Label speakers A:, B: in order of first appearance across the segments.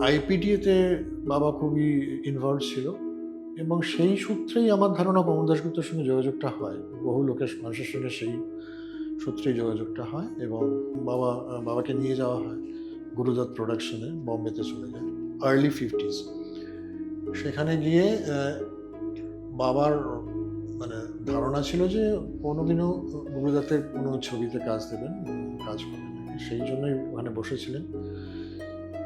A: আইপিটিএতে বাবা খুবই ইনভলভ ছিল এবং সেই সূত্রেই আমার ধারণা পবন দাশগুপ্তের সঙ্গে যোগাযোগটা হয়। বহু মানুষের সঙ্গে সেই সূত্রেই যোগাযোগটা হয় এবং বাবাকে নিয়ে যাওয়া হয় গুরুদত্ত প্রোডাকশনে, বম্বেতে চলে যায় আর্লি 50s। সেখানে গিয়ে বাবার মানে ধারণা ছিল যে কোনোদিনও গুরুদত্তের কোনো ছবিতে কাজ করবেন, সেই জন্যই ওখানে বসেছিলেন,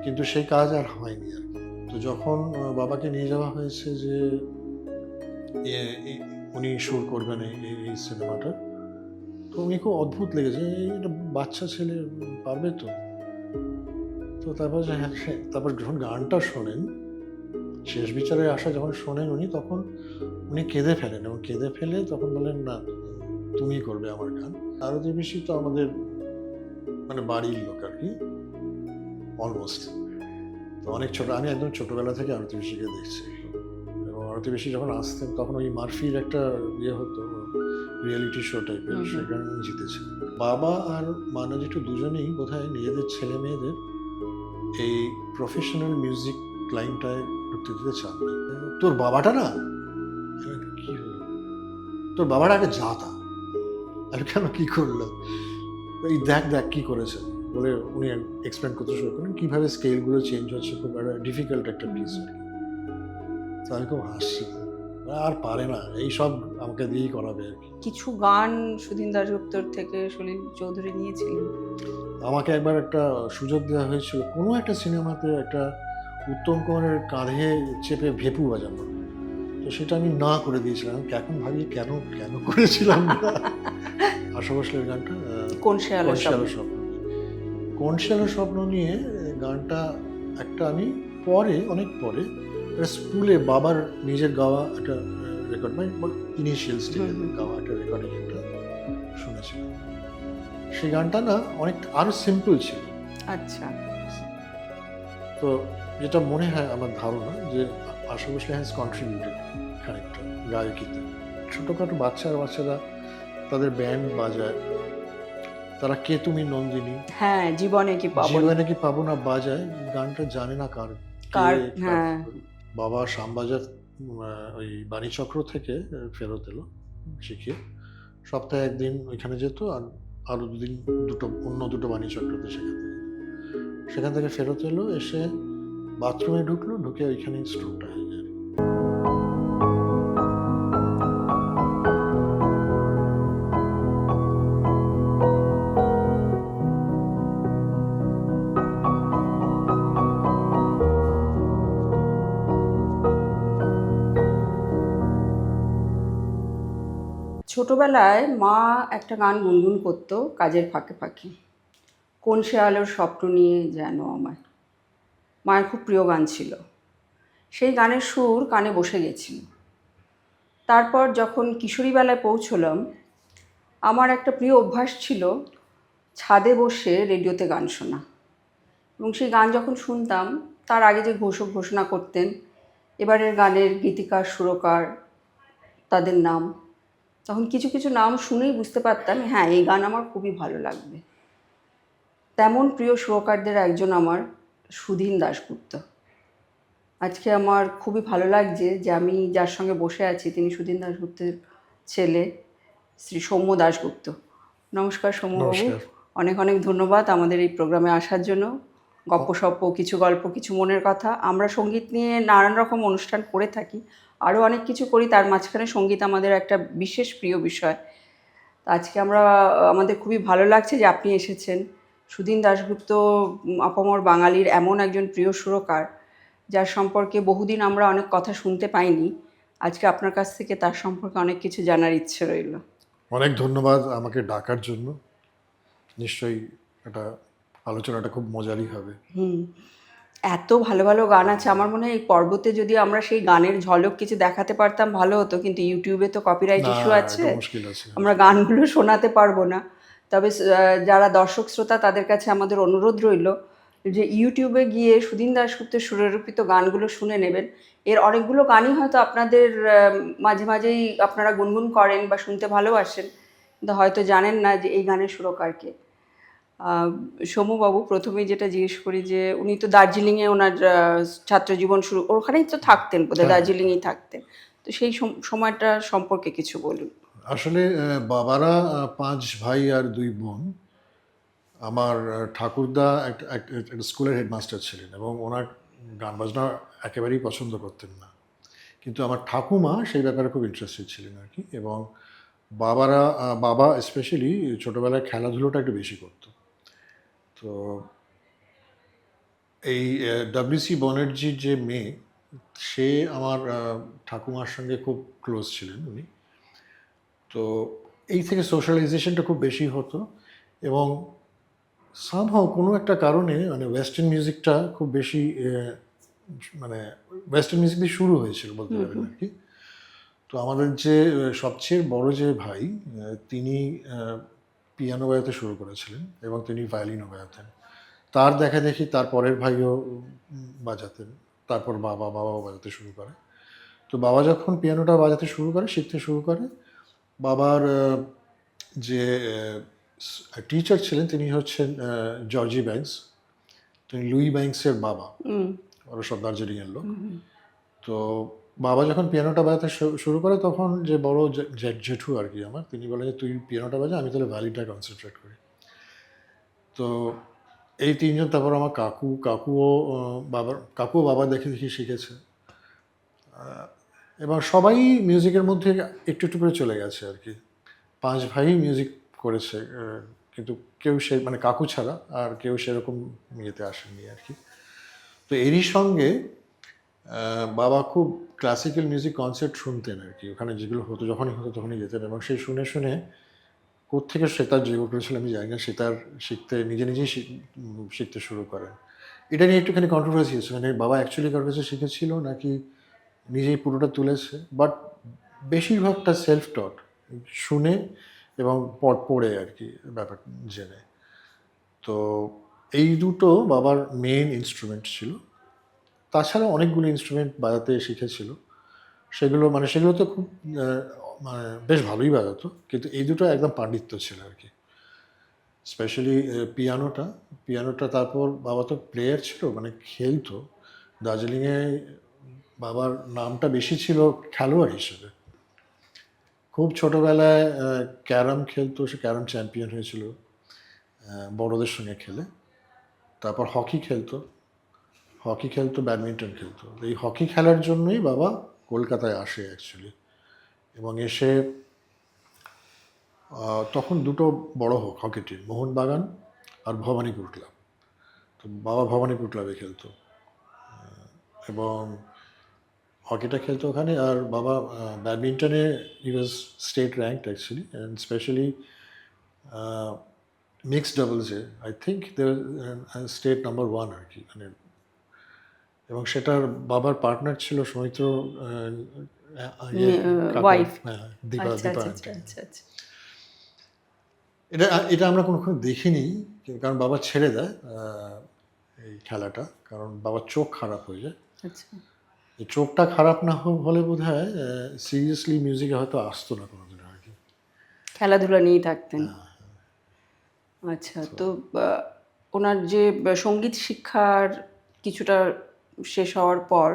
A: কিন্তু সেই কাজ আর হয়নি আর কি। তো যখন বাবাকে নিয়ে যাওয়া হয়েছে যে উনি শুরু করবেন এই সিনেমাটা, তো উনি খুব অদ্ভুত লেগেছে, এটা বাচ্চা ছেলে পারবে তো। তো তারপর তারপর যখন গানটা শোনেন, শেষ বিচারে আসা যখন শোনেন উনি, তখন উনি কেঁদে ফেলেন এবং কেঁদে ফেলে তখন বলেন, না তুমি করবে আমার গান। আরতি পিসি তো আমাদের মানে বাড়ির লোক আর কি, অলমোস্ট। তো অনেক ছোট, আমি একদম ছোটবেলা থেকে আরতি পিসিকে দেখছি এবং আরতি পিসি যখন আসতেন তখন ওই মারফির একটা হতো, রিয়েলিটি শো টাইপের, সেখানে জিতেছে। বাবা আর মানা জেঠু দুজনেই বোধহয় নিজেদের ছেলে মেয়েদের এই প্রফেশনাল মিউজিক লাইনটায় ঢুকতে দিতে চাননি। তোর বাবাটা না, কি হলো, তোর বাবাটা আগে যাতা, আর কেন কি করলো, এই দেখ দেখ কি করেছে বলে উনি এক্সপ্লেন করতে শুরু করেন কীভাবে স্কেলগুলো চেঞ্জ হচ্ছে, খুব একটা ডিফিকাল্ট একটা পিস আর কি। তো আমি খুব হাসছি, আর পারে না, এই সব আমাকে দিয়েই করাবে আর কি।
B: কিছু গান সুধীন দাশগুপ্তর থেকে সলিল চৌধুরী নিয়েছিলেন।
A: আমাকে একবার একটা সুযোগ দেওয়া হয়েছিল কোনো একটা সিনেমাতে, একটা উত্তম কুমারের কাঁধে চেপে ভেপু বাজানো, তো সেটা আমি না করে দিয়েছিলাম। এখন ভাবি কেন কেন করেছিলাম না। আশা ভোসলের গানটা
B: কোন শেয়ালের
A: স্বপ্ন, কোন শেয়ালের স্বপ্ন নিয়ে গানটা একটা আমি পরে, অনেক পরে স্কুলে বাবার নিজের গাওয়া একটা রেকর্ড, মানে ইনিশিয়াল স্টেজে গাওয়া একটা রেকর্ডিং একটা শুনেছিলাম। সেই গানটা না অনেক আরো সিম্পল ছিল।
B: আচ্ছা।
A: তো যেটা মনে হয় আমার ধারণা যে আশা ভোসলে হ্যাজ কন্ট্রিবিউটেড খানিকটা গায়কিতে। ছোটোখাটো বাচ্চারা তাদের ব্যান্ড বাজায়, তারা কে তুমি নন্দিনী,
B: হ্যাঁ, জীবনে কি পাবো
A: না বাজায়, গানটা জানে না কার।
B: হ্যাঁ,
A: বাবা শ্যামবাজার ওই বাণীচক্র থেকে ফেরত এলো শিখিয়ে, সপ্তাহে একদিন ওইখানে যেত, আর আরো দুদিন অন্য দুটো বাণীচক্রতে সেখান থেকে ফেরত এলো, এসে বাথরুমে ঢুকে ওইখানেই স্ট্রোকটা হয়ে যায়।
B: ছোটবেলায় মা একটা গান গুনগুন করতো কাজের ফাঁকে ফাঁকে, কোন শেয়ালের স্বপ্ন নিয়ে যেন আমায়। মায়ের খুব প্রিয় গান ছিল, সেই গানের সুর কানে বসে গেছিল। তারপর যখন কিশোরীবেলায় পৌঁছলাম, আমার একটা প্রিয় অভ্যাস ছিল ছাদে বসে রেডিওতে গান শোনা, এবং সেই গান যখন শুনতাম তার আগে যে ঘোষণা করতেন এবারের গানের গীতিকার সুরকার তাদের নাম, তখন কিছু কিছু নাম শুনেই বুঝতে পারতাম হ্যাঁ এই গান আমার খুবই ভালো লাগবে। তেমন প্রিয় সুরকারদের একজন আমার সুধীন দাশগুপ্ত। আজকে আমার খুবই ভালো লাগছে যে আমি যার সঙ্গে বসে আছি তিনি সুধীন দাশগুপ্তের ছেলে শ্রী সৌম্য দাশগুপ্ত। নমস্কার সৌম্যবাবু, অনেক অনেক ধন্যবাদ আমাদের এই প্রোগ্রামে আসার জন্য। গপ্পসপ্প, কিছু গল্প, কিছু মনের কথা। আমরা সঙ্গীত নিয়ে নানান রকম অনুষ্ঠান করে থাকি, আরও অনেক কিছু করি, তার মাঝখানে সঙ্গীত আমাদের একটা বিশেষ প্রিয় বিষয়। আজকে আমাদের খুবই ভালো লাগছে যে আপনি এসেছেন। সুধীন দাশগুপ্ত আপামর বাঙালির এমন একজন প্রিয় সুরকার যার সম্পর্কে বহুদিন আমরা অনেক কথা শুনতে পাইনি। আজকে আপনার কাছ থেকে তার সম্পর্কে অনেক কিছু জানার ইচ্ছে রইল।
A: অনেক ধন্যবাদ আমাকে ডাকার জন্য। নিশ্চয়ই এটা আলোচনাটা খুব মজারই হবে।
B: এত ভালো ভালো গান আছে, আমার মনে হয় এই পর্বতে যদি আমরা সেই গানের ঝলক কিছু দেখাতে পারতাম ভালো হতো, কিন্তু ইউটিউবে তো কপিরাইট ইস্যু আছে, আমরা গানগুলো শোনাতে পারবো না। তবে যারা দর্শক শ্রোতা তাদের কাছে আমাদের অনুরোধ রইল যে ইউটিউবে গিয়ে সুধীন দাশগুপ্তের সুররূপিত গানগুলো শুনে নেবেন। এর অনেকগুলো গানই হয়তো আপনাদের মাঝে মাঝেই আপনারা গুনগুন করেন বা শুনতে ভালোবাসেন, কিন্তু হয়তো জানেন না যে এই গানের সুরকারকে। সৌম্যবাবু, প্রথমেই যেটা জিজ্ঞেস করি যে উনি তো দার্জিলিংয়ে ওনার ছাত্র জীবন শুরু, ওখানেই তো থাকতেন বোধহয়,
A: হ্যাঁ।
B: দার্জিলিংয়েই থাকতেন। তো সেই সময়টা সম্পর্কে কিছু বলুন।
A: আসলে বাবারা 5 ভাই আর 2 বোন। আমার ঠাকুরদা একটা স্কুলের হেডমাস্টার ছিলেন এবং ওনার গান বাজনা একেবারেই পছন্দ করতেন না। কিন্তু আমার ঠাকুমা সেই ব্যাপারে খুব ইন্টারেস্টেড ছিলেন আর কি। এবং বাবা স্পেশালি ছোটোবেলায় খেলাধুলোটা একটু বেশি করতো। তো এই ডব্লিউসি ব্যানার্জির যে মেয়ে, সে আমার ঠাকুমার সঙ্গে খুব ক্লোজ ছিলেন উনি। তো এই থেকে সোশ্যালাইজেশনটা খুব বেশি হতো এবং সামহাও কোনো একটা কারণে মানে ওয়েস্টার্ন মিউজিকটা খুব বেশি মানে ওয়েস্টার্ন মিউজিক দিয়ে শুরু হয়েছিল বলতে পারেন আর কি। তো আমাদের যে সবচেয়ে বড় যে ভাই, তিনি পিয়ানো বাজাতে শুরু করেছিলেন এবং তিনি ভায়োলিনও বাজাতেন। তার দেখা দেখি তার পরের ভাইও বাজাতেন, তারপর বাবাও বাজাতে শুরু করে। তো বাবা যখন পিয়ানোটা বাজাতে শুরু করে, শিখতে শুরু করে, বাবার যে টিচার ছিলেন তিনি হচ্ছেন জর্জি ব্যাংকস। তিনি লুই ব্যাংকসের বাবা, ওরা সব দার্জিলিংয়ের লোক। তো বাবা যখন পিয়ানোটা বাজাতে শুরু করে তখন যে বড় জেঠু আর কি আমার, তিনি বলে যে তুই পিয়ানোটা বাজা, আমি তাহলে ভায়োলিনটা কনসেন্ট্রেট করি। তো এই তিনজন, তারপর আমার কাকুও বাবা দেখে দেখে শিখেছে এবং সবাই মিউজিকের মধ্যে একটু একটু করে চলে গেছে আর কি। 5 ভাই মিউজিক করেছে, কিন্তু কেউ মানে কাকু ছাড়া আর কেউ সেরকম ইয়েতে আসেনি আর কি। তো এরই সঙ্গে বাবা খুব ক্লাসিক্যাল মিউজিক কনসার্ট শুনতেন আর কি, ওখানে যেগুলো হতো যখনই হতো তখনই যেতেন এবং সেই শুনে শুনে কোত্থেকে সেতার জোগাড় করেছিল আমি জানি না, সেতার শিখতে নিজেই শিখতে শুরু করেন। এটা নিয়ে একটুখানি কন্ট্রোভার্সি আছে, মানে বাবা অ্যাকচুয়ালি কারোর কাছে শিখেছিল নাকি নিজেই পুরোটা তুলেছে, বাট বেশিরভাগটা সেলফ টট, শুনে এবং পড়ে আর কি ব্যাপার জেনে। তো এই দুটো বাবার মেইন ইনস্ট্রুমেন্ট ছিল। তাছাড়া অনেকগুলো ইনস্ট্রুমেন্ট বাজাতে শিখেছিল, সেগুলো তো খুব মানে বেশ ভালোই বাজাতো, কিন্তু এই দুটো একদম পাণ্ডিত্য ছিল আর কি। স্পেশালি পিয়ানোটা তারপর বাবা তো প্লেয়ার ছিল, মানে খেলতো। দার্জিলিংয়ে বাবার নামটা বেশি ছিল খেলোয়াড় হিসেবে। খুব ছোটোবেলায় ক্যারাম খেলতো, সে ক্যারাম চ্যাম্পিয়ন হয়েছিল বড়দের সঙ্গে খেলে। তারপর হকি খেলতো, ব্যাডমিন্টন খেলতো। এই হকি খেলার জন্যই বাবা কলকাতায় আসে অ্যাকচুয়ালি, এবং এসে তখন দুটো বড় হকি টিম, মোহনবাগান আর ভবানীপুর ক্লাব। তো বাবা ভবানীপুর ক্লাবে খেলতো এবং হকিটা খেলতো ওখানে। আর বাবা ব্যাডমিন্টনে he was state ranked actually, and specially mixed ডাবলসে আই থিঙ্ক স্টেট নাম্বার 1 আর কি, মানে। এবং সেটার বাবার পার্টনার ছিল সৌমিত্র
B: ওয়াইফ।
A: দীপা।
B: আচ্ছা।
A: এটা আমরা কোনোক্ষণ দেখিনি, কারণ বাবা ছেড়ে দেয় এই খেলাটা, কারণ বাবার চোখ খারাপ হয়ে যায়।
B: আচ্ছা।
A: এই চোখটা খারাপ না হলে বোধ হয় সিরিয়াসলি মিউজিকে হয়তো আসতো না কোনোদিন আর কি,
B: খেলাধুলা নিয়েই থাকতেন। আচ্ছা। তো ওনার যে সঙ্গীত শিক্ষার কিছুটা শেষ হওয়ার পর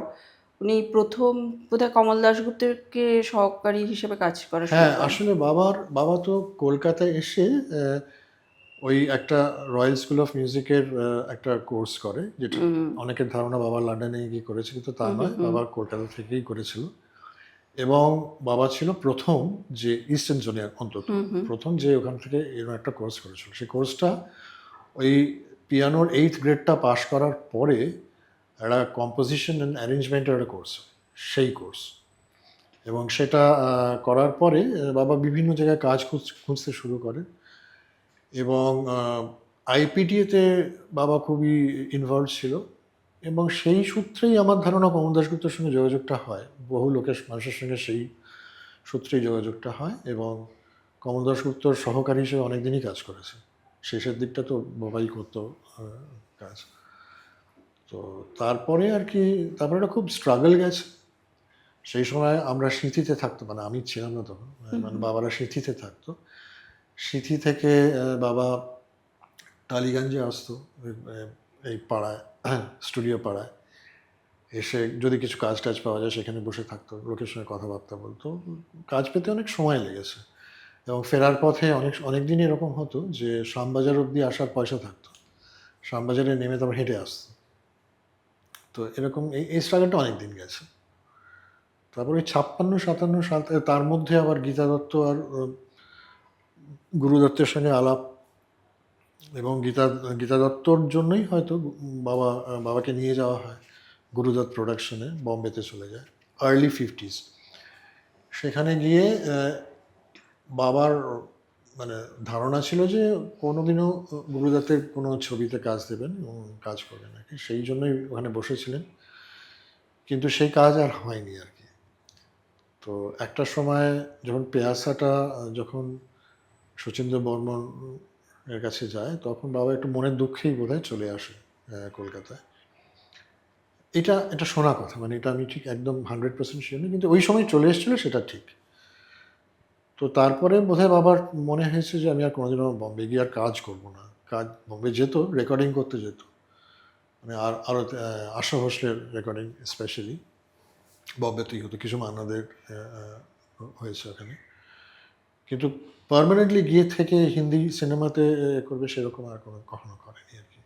B: উনি প্রথম বোধহয় কমল দাশগুপ্তকে সহকারী হিসেবে কাজ করা শুরু
A: হ্যাঁ,
B: করেন।
A: আসলে বাবা তো কলকাতায় এসে ওই একটা রয়্যাল স্কুল অফ মিউজিকের একটা কোর্স করে, যেটা অনেকের ধারণা বাবা লন্ডনে গিয়ে করেছে, কিন্তু তা নয়, বাবা কলকাতা থেকেই করেছিল। এবং বাবা ছিল প্রথম যে ইস্টার্ন জোনে অন্তত প্রথম যে ওখান থেকে এরকম একটা কোর্স করেছিল। সেই কোর্সটা ওই পিয়ানোর 8th গ্রেডটা পাশ করার পরে একটা কম্পোজিশন অ্যান্ড অ্যারেঞ্জমেন্টের একটা কোর্স, সেই কোর্স। এবং সেটা করার পরে বাবা বিভিন্ন জায়গায় কাজ খুঁজতে শুরু করে এবং আইপিটিএতে বাবা খুবই ইনভলভ ছিল। এবং সেই সূত্রেই আমার ধারণা কমল দাশগুপ্তের সঙ্গে যোগাযোগটা হয়, বহু মানুষের সঙ্গে সেই সূত্রেই যোগাযোগটা হয়। এবং কমল দাশগুপ্তর সহকারী হিসেবে অনেক দিনই কাজ করেছে, শেষের দিকটা তো বাবাই করতো কাজ। তো তারপরে আর কি, তারপরে একটা খুব স্ট্রাগল গেছে। সেই সময় আমরা সিঁথিতে থাকতো, মানে আমি ছিলাম না তখন, মানে বাবারা সিঁথিতে থাকতো। সিঁথি থেকে বাবা টালিগঞ্জে আসতো এই পাড়ায়, স্টুডিও পাড়ায় এসে যদি কিছু কাজ টাজ পাওয়া যায় সেখানে বসে থাকতো, লোকের সঙ্গে কথাবার্তা বলতো। কাজ পেতে অনেক সময় লেগেছে এবং ফেরার পথে অনেক দিন এরকম হতো যে শ্যামবাজার অবধি আসার পয়সা থাকতো, শ্যামবাজারে নেমে তারপর হেঁটে আসতো। তো এরকম এই স্ট্রাগলটা অনেক দিন গেছে। তারপরে 56-57 সাল তার মধ্যে আবার গীতা দত্ত আর গুরু দত্তের সঙ্গে আলাপ, এবং গীতা দত্তর জন্যই হয়তো বাবাকে নিয়ে যাওয়া হয় গুরুদত্ত প্রোডাকশনে, বম্বেতে চলে যায় আর্লি 50s। সেখানে গিয়ে বাবার মানে ধারণা ছিল যে কোনোদিনও গুরুদত্তের কোনো ছবিতে কাজ দেবেন এবং কাজ করবেন আর কি, সেই জন্যই ওখানে বসেছিলেন। কিন্তু সেই কাজ আর হয়নি আর কি। তো একটা সময় যখন পেয়াসাটা যখন শচীন্দ্র বর্মন এর কাছে যায়, তখন বাবা একটু মনের দুঃখেই বোধহয় চলে আসে কলকাতায়। এটা শোনা কথা, মানে এটা আমি ঠিক একদম 100% শিওর নই, কিন্তু ওই সময় চলে এসেছিল সেটা ঠিক। তো তারপরে বোধহয় বাবার মনে হয়েছে যে আমি আর কোনোদিনও বম্বে গিয়ে আর কাজ করবো না। বম্বে যেত, রেকর্ডিং করতে যেত, মানে আরও আশা ভোসলের রেকর্ডিং স্পেশালি বম্বেতেই হতো, কিছু মান্নাদের হয়েছে ওখানে। কিন্তু পার্মানেন্টলি গিয়ে থেকে হিন্দি সিনেমাতে করবে সেরকম আর কখনো করেনি আর কি।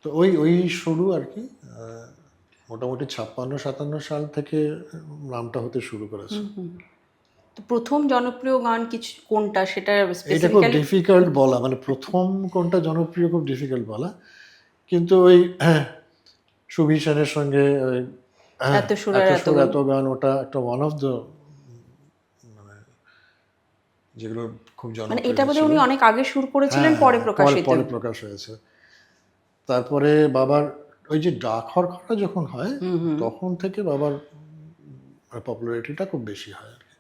A: তো ওই শুরু আর কি। মোটামুটি 56-57 সাল থেকে নামটা হতে শুরু করেছে।
B: তো প্রথম জনপ্রিয় গান কিছু কোনটা সেটা
A: এটা খুব
B: স্পেসিফিক্যালি?
A: ডিফিকাল্ট বলা, মানে প্রথম কোনটা জনপ্রিয় খুব ডিফিকাল্ট বলা, কিন্তু ওই সুবীর সেনের সঙ্গে ওই
B: এত সুর আর এত গান।
A: এত গান, ওটা একটা ওয়ান অফ দ্য মানে যেগুলো খুব
B: মানে
A: জনপ্রিয়
B: এটা বোধহয়
A: ছিল।
B: উনি অনেক আগে শুরু করেছিলেন,
A: হ্যাঁ,
B: পরে প্রকাশিত।
A: পরে প্রকাশ হয়েছে। তারপরে বাবার ওই যে ডাক হরকটা যখন হয় তখন থেকে বাবার পপুলারিটিটা খুব বেশি হয় আর কি।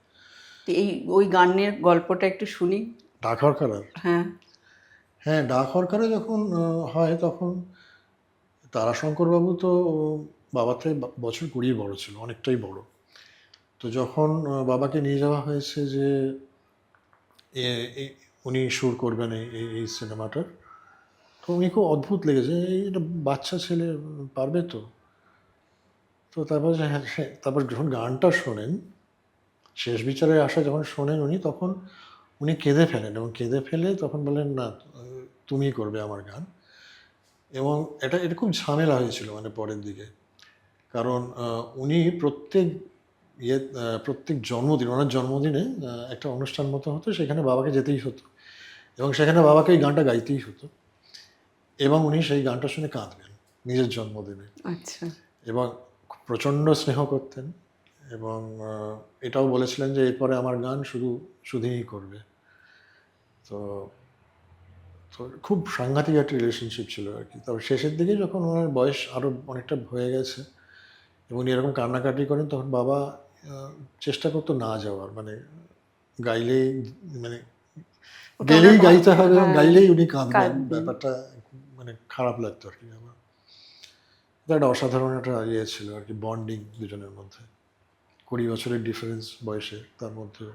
B: তো ওই গানের গল্পটা একটু শুনি।
A: ডাক হরকার,
B: হ্যাঁ।
A: হ্যাঁ, ডাক হরকারে যখন হয় তখন তারাশঙ্কর বাবু তো বাবার থেকে বছর 20 বড় ছিল, অনেকটাই বড়। তো যখন বাবাকে নিয়ে যাওয়া হয়েছে যে উনি সুর করবেন এই সিনেমাটার, তো উনি খুব অদ্ভুত লেগেছে, এটা বাচ্চা ছেলে পারবে তো। তো তারপর হ্যাঁ, তারপর যখন গানটা শোনেন, শেষ বিচারে আসা যখন শোনেন উনি, তখন উনি কেঁদে ফেলেন, এবং কেঁদে ফেলে তখন বলেন না তুমি করবে আমার গান। এবং এটা খুব ঝামেলা হয়েছিল মানে পরের দিকে, কারণ উনি প্রত্যেক জন্মদিন, ওনার জন্মদিনে একটা অনুষ্ঠান মতো হতো, সেখানে বাবাকে যেতেই হতো এবং সেখানে বাবাকে এই গানটা গাইতেই হতো, এবং উনি সেই গানটা শুনে কাঁদবেন নিজের জন্মদিনে।
B: আচ্ছা।
A: এবং প্রচণ্ড স্নেহ করতেন, এবং এটাও বলেছিলেন যে এরপরে আমার গান শুধু সুধিই করবে। তো তো খুব সাংঘাতিক একটা রিলেশনশিপ ছিল আর কি। তবে শেষের দিকে যখন ওনার বয়স আরও অনেকটা হয়ে গেছে এবং উনি এরকম কান্নাকাটি করেন, তখন বাবা চেষ্টা করতো না যাওয়ার, মানে গাইলেই মানে গেলেই গাইতে হবে, এবং গাইলেই উনি কাঁদবেন, ব্যাপারটা মানে খারাপ লাগতো আর কি। আমার একটা অসাধারণ একটা ইয়ে ছিল আর কি, বন্ডিং দুজনের মধ্যে, 20 বছরের ডিফারেন্স বয়সে, তার মধ্যে।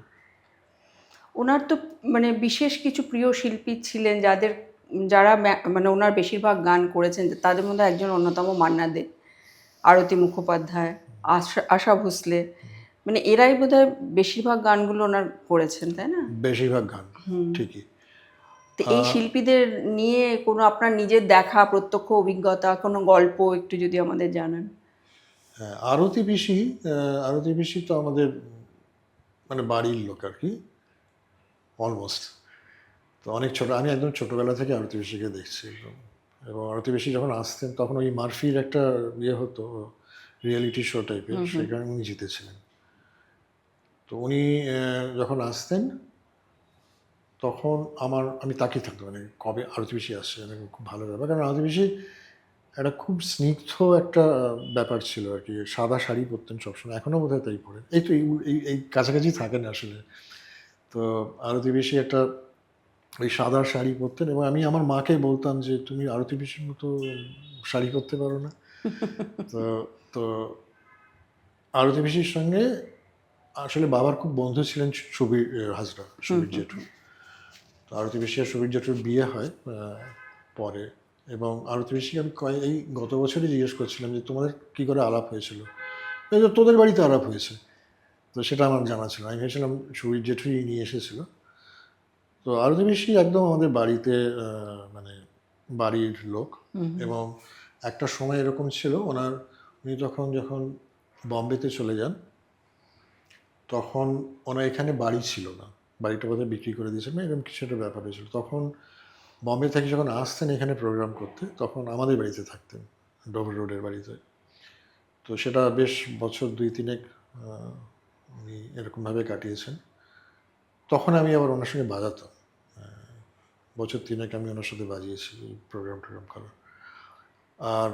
B: ওনার তো মানে বিশেষ কিছু প্রিয় শিল্পী ছিলেন যারা মানে ওনার বেশিরভাগ গান করেছেন, তাদের মধ্যে একজন অন্যতম মান্না দে, আরতি মুখোপাধ্যায়, আশা ভোসলে, মানে এরাই বোধহয় বেশিরভাগ গানগুলো ওনার করেছেন, তাই না?
A: বেশিরভাগ গান ঠিকই।
B: তো এই শিল্পীদের নিয়ে কোনো আপনার নিজের দেখা প্রত্যক্ষ অভিজ্ঞতা, কোনো গল্প একটু যদি আমাদের জানান।
A: হ্যাঁ, আরতি পিসি তো আমাদের মানে বাড়ির লোক আর কি, অলমোস্ট। তো অনেক ছোট, আমি একদম ছোটবেলা থেকে আরতি পিসিকে দেখছি একদম। এবং আরতি পিসি যখন আসতেন তখন ওই মারফির একটা ইয়ে হতো, রিয়েলিটি শো টাইপের, সেখানে উনি জিতেছিলেন। তো উনি যখন আসতেন তখন আমি তাকিয়ে থাকতাম, মানে কবে আরতি পিসি আসছে, মানে খুব ভালো ব্যাপার, কারণ আরতি পিসি একটা খুব স্নিগ্ধ একটা ব্যাপার ছিল আর কি। সাদা শাড়ি পরতেন সবসময়, এখনও বোধহয় তাই পরে, এই তো এই কাছাকাছি থাকেন আসলে। তো আরতি পিসি একটা ওই সাদা শাড়ি পরতেন, এবং আমি আমার মাকে বলতাম যে তুমি আরতি পিসির মতো শাড়ি পরতে পারো না। তো তো আরতি পিসির সঙ্গে আসলে বাবার খুব বন্ধু ছিলেন সুবীর হাজরা, সুবীর জেঠু। তো আরতি বেশি আর সুবীর জেঠুর বিয়ে হয় পরে। এবং আরতি বেশি আমি এই গত বছরই জিজ্ঞেস করছিলাম যে তোমাদের কী করে আলাপ হয়েছিল, এই যে তোদের বাড়িতে আলাপ হয়েছে, তো সেটা আমার জানা ছিল। আমি ভেবেছিলাম সুবীর জেঠুই নিয়ে এসেছিল। তো আরতি বেশি একদম আমাদের বাড়িতে মানে বাড়ির লোক। এবং একটা সময় এরকম ছিল উনি যখন বম্বেতে চলে যান, তখন ওনার এখানে বাড়ি ছিল না, বাড়িটা বোধহয় বিক্রি করে দিয়েছেন, এরকম কিছু একটা ব্যাপার হয়েছিল। তখন বম্বে থেকে যখন আসতেন এখানে প্রোগ্রাম করতে, তখন আমাদের বাড়িতে থাকতেন, ডোভার রোডের বাড়িতে। তো সেটা বেশ বছর 2-3 উনি এরকমভাবে কাটিয়েছেন। তখন আমি আবার ওনার সঙ্গে বাজাতাম, বছর 3 আমি ওনার সাথে বাজিয়েছি প্রোগ্রাম করা। আর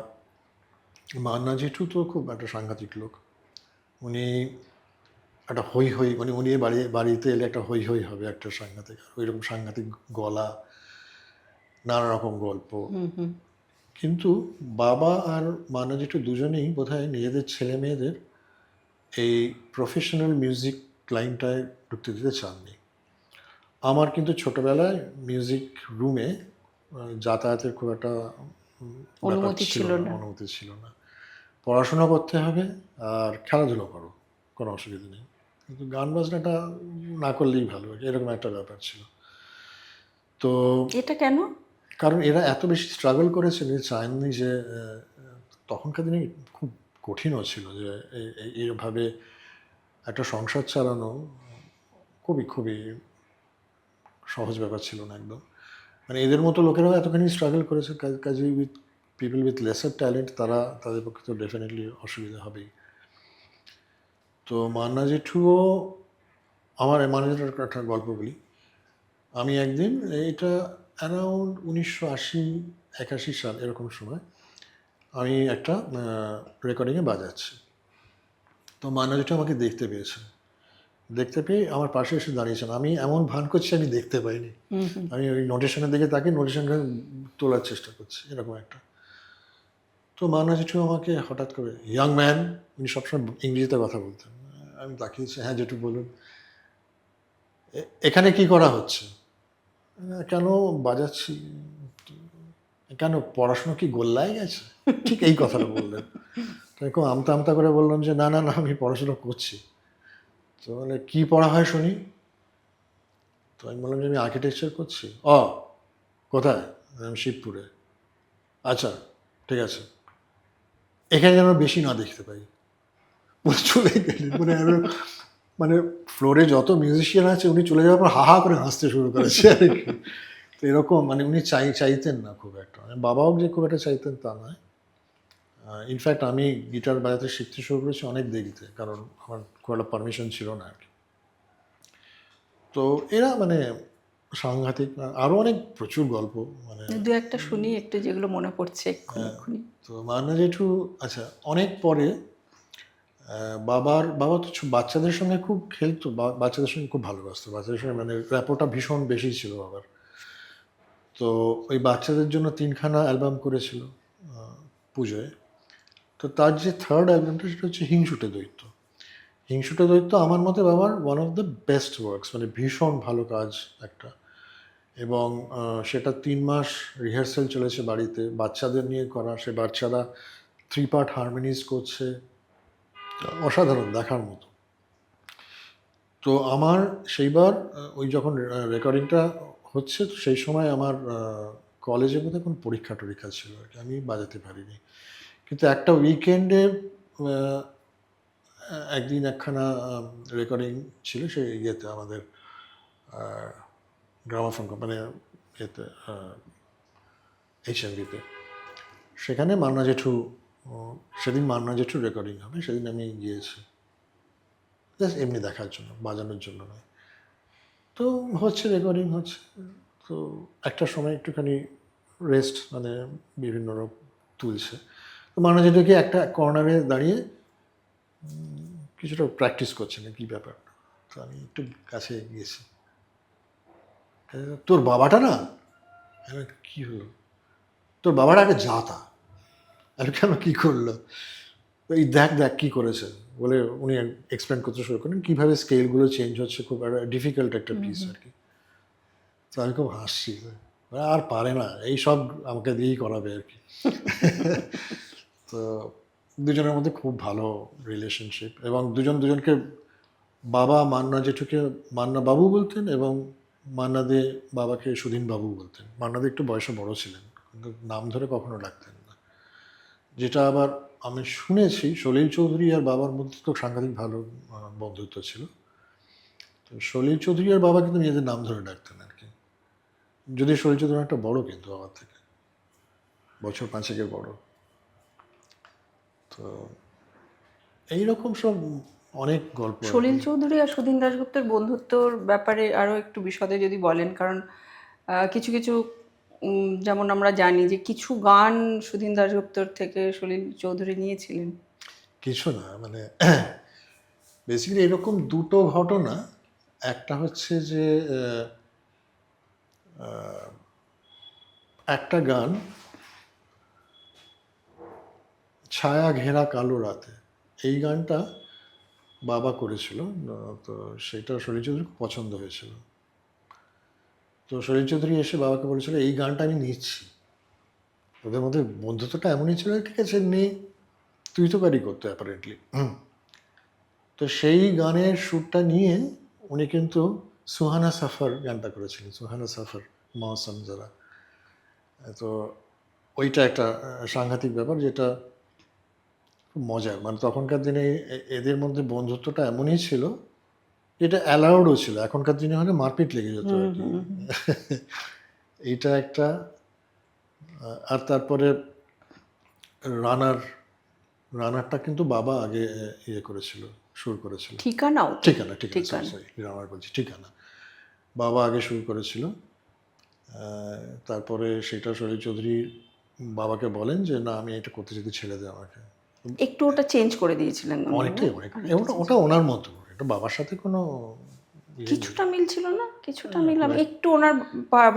A: মান্না জেঠু তো খুব একটা সাংঘাতিক লোক। উনি একটা হই মানে উনি বাড়িতে এলে একটা হই হবে, একটা সাংঘাতিক, ওইরকম সাংঘাতিক গলা, নানা রকম গল্প। কিন্তু বাবা আর মান্না জেঠু দুজনেই বোধহয় নিজেদের ছেলে মেয়েদের এই প্রফেশনাল মিউজিক লাইনটায় ঢুকতে দিতে চাননি। আমার কিন্তু ছোটবেলায় মিউজিক রুমে যাতায়াতের খুব একটা
B: অনুমতি
A: ছিল না। পড়াশোনা করতে হবে আর খেলাধুলো করো, কোনো অসুবিধা নেই, কিন্তু গান বাজনাটা না করলেই ভালো, এরকম একটা ব্যাপার ছিল। তো
B: এটা কেন?
A: কারণ এরা এত বেশি স্ট্রাগল করেছে যে চাননি যে, তখনকার দিনে খুব কঠিনও ছিল যে এইভাবে একটা সংসার চালানো খুবই খুবই সহজ ব্যাপার ছিল না একদম। মানে এদের মতো লোকেরাও এতখানি স্ট্রাগল করেছে, কাজে with people with lesser talent তাদের পক্ষে তো ডেফিনেটলি অসুবিধা হবেই। তো মান্না জেঠুও, আমার মান্না জেঠুর একটা গল্প বলি। আমি একদিন, এটা অ্যারাউন্ড 1980-81 সাল এরকম সময়, আমি একটা রেকর্ডিংয়ে বাজাচ্ছি। তো মান্না জেঠু আমাকে দেখতে পেয়ে আমার পাশে এসে দাঁড়িয়েছেন। আমি এমন ভান করছি আমি দেখতে পাইনি, আমি ওই নোটেশনের দিকে তাকিয়ে নোটেশনটা তোলার চেষ্টা করছি, এরকম একটা। তো মান্না জেঠু আমাকে হঠাৎ করে, ইয়াং ম্যান, উনি সবসময় ইংরেজিতে কথা বলতেন, আমি তাকিয়েছি, হ্যাঁ জেঠু বলুন, এখানে কি করা হচ্ছে? কেন বাজাচ্ছি, কেন পড়াশুনো কি গোল্লায় গেছে? ঠিক এই কথাটা বললেন। এরকম আমতা আমতা করে বললাম যে না আমি পড়াশোনা করছি। তো বলে কী পড়া হয় শুনি? তো আমি বললাম যে আমি আর্কিটেকচার করছি। কোথায়? আমি শিবপুরে। আচ্ছা ঠিক আছে, এখানে যেন বেশি না দেখতে পাই। চলে গেলেন। মানে ফ্লোরে যত মিউজিশিয়ান আছে উনি চলে যাওয়ার পর হা করে হাসতে শুরু করেছে আর কি। তো এরকম মানে উনি চাইতেন না খুব একটা, বাবাও যে খুব একটা চাইতেন তা নয়। ইনফ্যাক্ট আমি গিটার বাজাতে শিখতে শুরু করেছি অনেক দেরিতে, কারণ আমার খুব একটা পারমিশন ছিল না আর কি। তো এরা মানে সাংঘাতিক, আরও অনেক প্রচুর গল্প, মানে
B: দু একটা শুনি একটু, যেগুলো মনে পড়ছে এক্ষুনি।
A: তো মান্না জেঠু, আচ্ছা অনেক পরে বাবা তো বাচ্চাদের সঙ্গে খুব খেলতো, বাচ্চাদের সঙ্গে খুব ভালোবাসতো, বাচ্চাদের সঙ্গে মানে র্যাপোটা ভীষণ বেশি ছিল বাবার। তো ওই বাচ্চাদের জন্য 3খানা অ্যালবাম করেছিল পুজোয়। তো তার যে থার্ড অ্যালবামটা সেটা হচ্ছে হিংসুটে দৈত্য আমার মতে বাবার one of the best works, মানে ভীষণ ভালো কাজ একটা। এবং সেটা 3 মাস রিহার্সাল চলেছে বাড়িতে, বাচ্চাদের নিয়ে করা, সে বাচ্চারা 3 পার্ট হারমোনিজ করছে, অসাধারণ, দেখার মতো। তো আমার সেইবার ওই যখন রেকর্ডিংটা হচ্ছে, তো সেই সময় আমার কলেজে বোধহয় কোনো পরীক্ষা ছিল আর কি, আমি বাজাতে পারিনি। কিন্তু একটা উইকেন্ডে একদিন একখানা রেকর্ডিং ছিল সেই ইয়েতে, আমাদের গ্রামাফোন কোম্পানি ইয়েতে, HMV-তে। সেখানে মান্না জেঠু, সেদিন মান্না জেঠুর রেকর্ডিং হবে, সেদিন আমি গিয়েছি জাস্ট এমনি দেখার জন্য, বাজানোর জন্য নয়। তো হচ্ছে, রেকর্ডিং হচ্ছে, তো একটা সময় একটুখানি রেস্ট, মানে বিভিন্ন রকম তুলছে। তো মান্না জেঠুকে একটা কর্নারে দাঁড়িয়ে কিছুটা প্র্যাকটিস করছে না, কী ব্যাপার। তো আমি একটু কাছে গিয়েছি, তোর বাবাটা না, কী হলো, তোর বাবাটা একটা জাতা। আর কেন, কী করলো? এই দেখ কী করেছে বলে উনি এক্সপ্লেন করতে শুরু করেন কীভাবে স্কেলগুলো চেঞ্জ হচ্ছে, খুব একটা ডিফিকাল্ট একটা পিস আর কি। তো আমি খুব হাসছি, আর পারে না, এই সব আমাকে দিয়েই করাবে আর কি। তো দুজনের মধ্যে খুব ভালো রিলেশনশিপ, এবং দুজন দুজনকে, বাবা মান্না জেঠুকে মান্না বাবু বলতেন এবং মান্না দে বাবাকে সুধীন বাবু বলতেন। মান্না দে একটু বয়সে বড় ছিলেন, কিন্তু নাম ধরে কখনো ডাকতেন না। যেটা আবার আমি শুনেছি সলিল চৌধুরী আর বাবার মধ্যে তো সাংঘাতিক ভালো বন্ধুত্ব ছিল। তো সলিল চৌধুরী আর বাবা কিন্তু নিজেদের নাম ধরে ডাকতেন আর কি, যদি সলিল চৌধুরী একটা বড় কিন্তু বাবার থেকে বছর 5-6 বড়। তো এইরকম সব অনেক গল্প আর কি।
B: সলিল চৌধুরী আর সুধীন দাশগুপ্তের বন্ধুত্বর ব্যাপারে আরও একটু বিশদে যদি বলেন, কারণ কিছু কিছু যেমন আমরা জানি যে কিছু গান সুধীন দাশগুপ্তর থেকে সলিল চৌধুরী নিয়েছিলেন।
A: কিছু না, মানে বেসিক্যালি এরকম দুটো ঘটনা। একটা হচ্ছে যে একটা গান ছায়া ঘেরা কালো রাতে, এই গানটা বাবা করেছিল। তো সেটা সলিল চৌধুরী খুব পছন্দ হয়েছিল। তো সলিল চৌধুরী এসে বাবাকে বলেছিল এই গানটা আমি নিচ্ছি। ওদের মধ্যে বন্ধুত্বটা এমনই ছিল, ঠিক আছে নে, তুই তো পারি করতে অ্যাপারেন্টলি। তো সেই গানের সুরটা নিয়ে উনি কিন্তু সুহানা সাফার গানটা করেছিলেন, সুহানা সাফার মৌসম যারা। তো ওইটা একটা সাংঘাতিক ব্যাপার, যেটা খুব মজার। মানে তখনকার দিনে এদের মধ্যে বন্ধুত্বটা এমনই ছিল, এটা অ্যালাউডও ছিল। এখনকার দিনে হলে মারপিট লেগে যেত আর কি। এইটা একটা। আর তারপরে রানারটা কিন্তু বাবা আগে ইয়ে করেছিল, সুর করেছিল।
B: ঠিকানাও
A: ঠিকানা
B: ঠিকানা।
A: সরি, রানার বলছি, ঠিকানা বাবা আগে সুর করেছিল। তারপরে সেটা সলিল চৌধুরী বাবাকে বলেন যে না, আমি এটা করতে যদি ছেড়ে দেয় আমাকে।
B: একটু ওটা চেঞ্জ করে দিয়েছিলেন উনি,
A: অনেকটাই ওটা ওনার মতো, এটা বাবার সাথে কোনো
B: কিছুটা মিল ছিল না, কিছুটা মিল। আমি একটু ওনার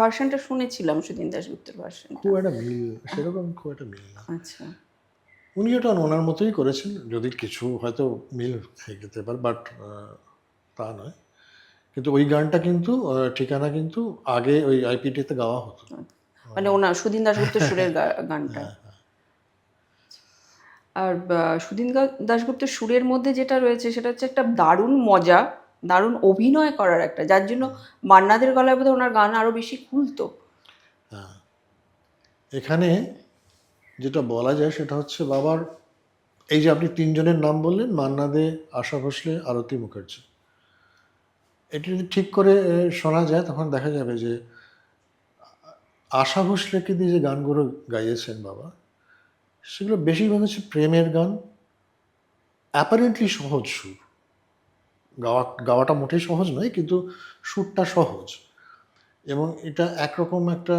B: ভার্সনটা শুনেছিলাম, সুধীন দাশগুপ্তের ভার্সনটা।
A: খুব একটা মিল, সেরকম খুব একটা মিল না।
B: আচ্ছা।
A: উনি ওটা ওনার মতোই করেছেন, যদি কিছু হয়তো মিল থেকে যেতে পারে, বাট তা নয়। কিন্তু ওই গানটা কিন্তু ঠিকানা কিন্তু আগে ওই আইপিটিতে গাওয়া হতো,
B: মানে ওনার সুধীন দাশগুপ্তের সুরের গানটা। আর সুধীন দাশগুপ্তের সুরের মধ্যে যেটা রয়েছে সেটা হচ্ছে একটা দারুণ মজা, দারুণ অভিনয় করার একটা, যার জন্য মান্নাদের গলায় বোধহয় ওনার গান আরো বেশি খুলতো।
A: হ্যাঁ, এখানে যেটা বলা যায় সেটা হচ্ছে বাবার, এই যে আপনি তিনজনের নাম বললেন, মান্না দে, আশা ভোসলে, আরতি মুখার্জি, এটি যদি ঠিক করে শোনা যায় তখন দেখা যাবে যে আশা ভোসলেকে দিয়ে যে গানগুলো গাইয়েছেন বাবা, সেগুলো বেশিরভাগ হচ্ছে প্রেমের গান, অ্যাপারেন্টলি সহজ সুর। গাওয়াটা মোটেই সহজ নয়, কিন্তু সুরটা সহজ, এবং এটা একরকম একটা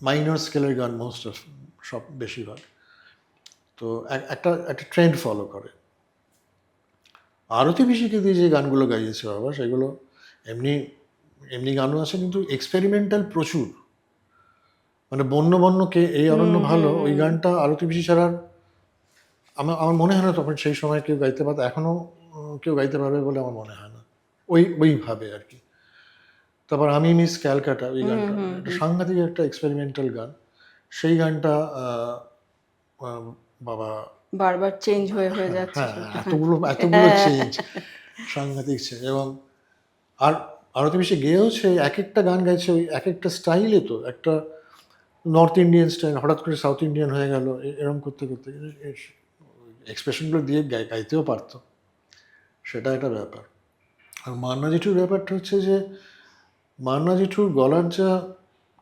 A: মাইনর স্কেলের গান, মোস্ট অফ সব বেশিরভাগ। তো একটা একটা ট্রেন্ড ফলো করে। আরতি পিসিকে দিয়ে যে গানগুলো গাইয়েছে বাবা, সেগুলো এমনি এমনি গানও আছে, কিন্তু এক্সপেরিমেন্টাল প্রচুর। মানে বন্য বন্যকে এই অরণ্য ভালো, ওই গানটা আরতি পিসি ছাড়া আমার মনে হয় না তখন সেই সময় কেউ গাইতে পারতো, এখনও কেউ গাইতে পারবে বলে আমার মনে হয় না ওইভাবে আর কি। তারপর আমি মিস ক্যালকাটা, ওই গানটা একটা সাংঘাতিক একটা এক্সপেরিমেন্টাল গান। সেই গানটা বাবা
B: বারবার চেঞ্জ হয়ে হয়ে যাচ্ছে।
A: হ্যাঁ, এতগুলো চেঞ্জ, সাংঘাতিক চেঞ্জ। এবং আর আরতি বেশি গেয়েওছে, এক একটা গান গাইছে ওই এক একটা স্টাইলে, তো একটা নর্থ ইন্ডিয়ান স্টাইল হঠাৎ করে সাউথ ইন্ডিয়ান হয়ে গেল, এরকম করতে করতে এক্সপ্রেশনগুলো দিয়ে গাইতেও পারতো, সেটা একটা ব্যাপার। আর মান্না জেঠুর ব্যাপারটা হচ্ছে যে মান্না জেঠুর গলার যা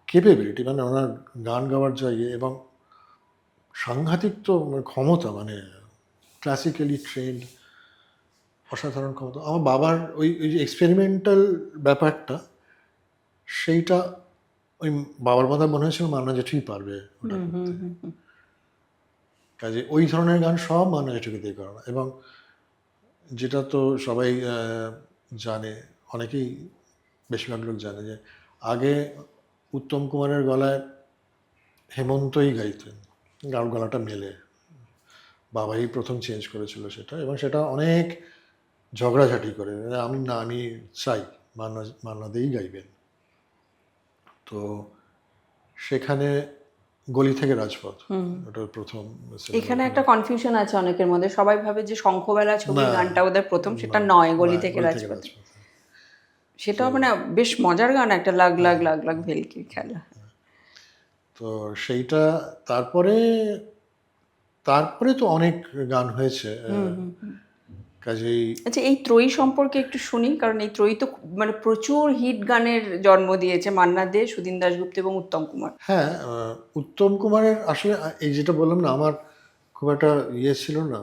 A: কেপেবিলিটি, মানে ওনার গান গাওয়ার যা ইয়ে, এবং সাংঘাতিক তো ক্ষমতা, মানে ক্লাসিক্যালি ট্রেন্ড, অসাধারণ ক্ষমতা। আমার বাবার ওই ওই যে এক্সপেরিমেন্টাল ব্যাপারটা, সেইটা ওই বাবার কথা মনে হয়েছিল মান্না জেঠুই পারবে ওটা করতে। কাজে ওই ধরনের গান সব মান্না জেঠুকে দিয়ে করানো। এবং যেটা তো সবাই জানে, অনেকেই, বেশিরভাগ লোক জানে যে আগে উত্তম কুমারের গলায় হেমন্তই গাইতেন, গলাটা মেলে। বাবাই প্রথম চেঞ্জ করেছিল সেটা, এবং সেটা অনেক ঝগড়াঝাটি করে, আমি চাই মান্না দেই গাইবেন। তো সেখানে গলি থেকে রাজপথ, ওটা প্রথম সিনেমা।
B: এখানে একটা কনফিউশন আছে অনেকের মধ্যে, সবাই ভাবে যে শঙ্খবেলা ছবির
A: না,
B: গানটা ওদের প্রথম, সেটা
A: না,
B: নয়, গলি
A: না,
B: থেকে
A: গলি থেকে
B: রাজপথে।
A: রাজপথ।
B: সেটাও মানে বেশ মজার গান, একটা লাগ লাগ লাগ লাগ ভেলকির খেলা।
A: তো সেইটা তারপরে তারপরে তো অনেক গান হয়েছে, কাজেই
B: আচ্ছা, এই ত্রয়ী সম্পর্কে একটু শুনি, কারণ এই ত্রয়ী তো মানে প্রচুর হিট গানের জন্ম দিয়েছে, মান্না দে, সুদিন দাশগুপ্ত এবং উত্তম কুমার।
A: হ্যাঁ, উত্তম কুমারের আসলে এই যেটা বললাম না, আমার খুব একটা ইয়ে ছিল না,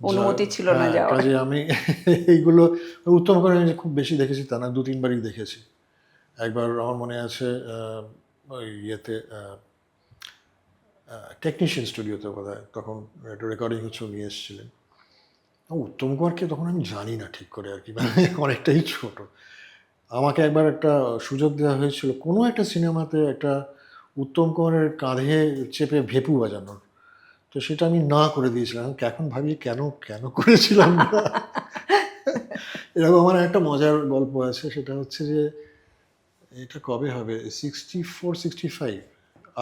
B: অনুমতি ছিল না
A: হ্যাঁ,
B: যাওয়ার।
A: কাজে আমি এইগুলো উত্তম কুমারের আমি খুব বেশি দেখেছি তা না, 2-3বারই দেখেছি। একবার আমার মনে আছে ওই ইয়েতে টেকনিশিয়ান স্টুডিওতে বোধহয় তখন একটা রেকর্ডিং হচ্ছে, নিয়ে এসেছিলেন। উত্তম কুমারকে তখন আমি জানি না ঠিক করে আর কি, মানে অনেকটাই ছোট। আমাকে একবার একটা সুযোগ দেওয়া হয়েছিল কোনো একটা সিনেমাতে একটা উত্তম কুমারের কাঁধে চেপে ভেপু বাজানোর, তো সেটা আমি না করে দিয়েছিলাম। এখন ভাবি কেন কেন করেছিলাম না। এরকম আমার একটা মজার গল্প আছে, সেটা হচ্ছে যে এটা কবে হবে, 64-65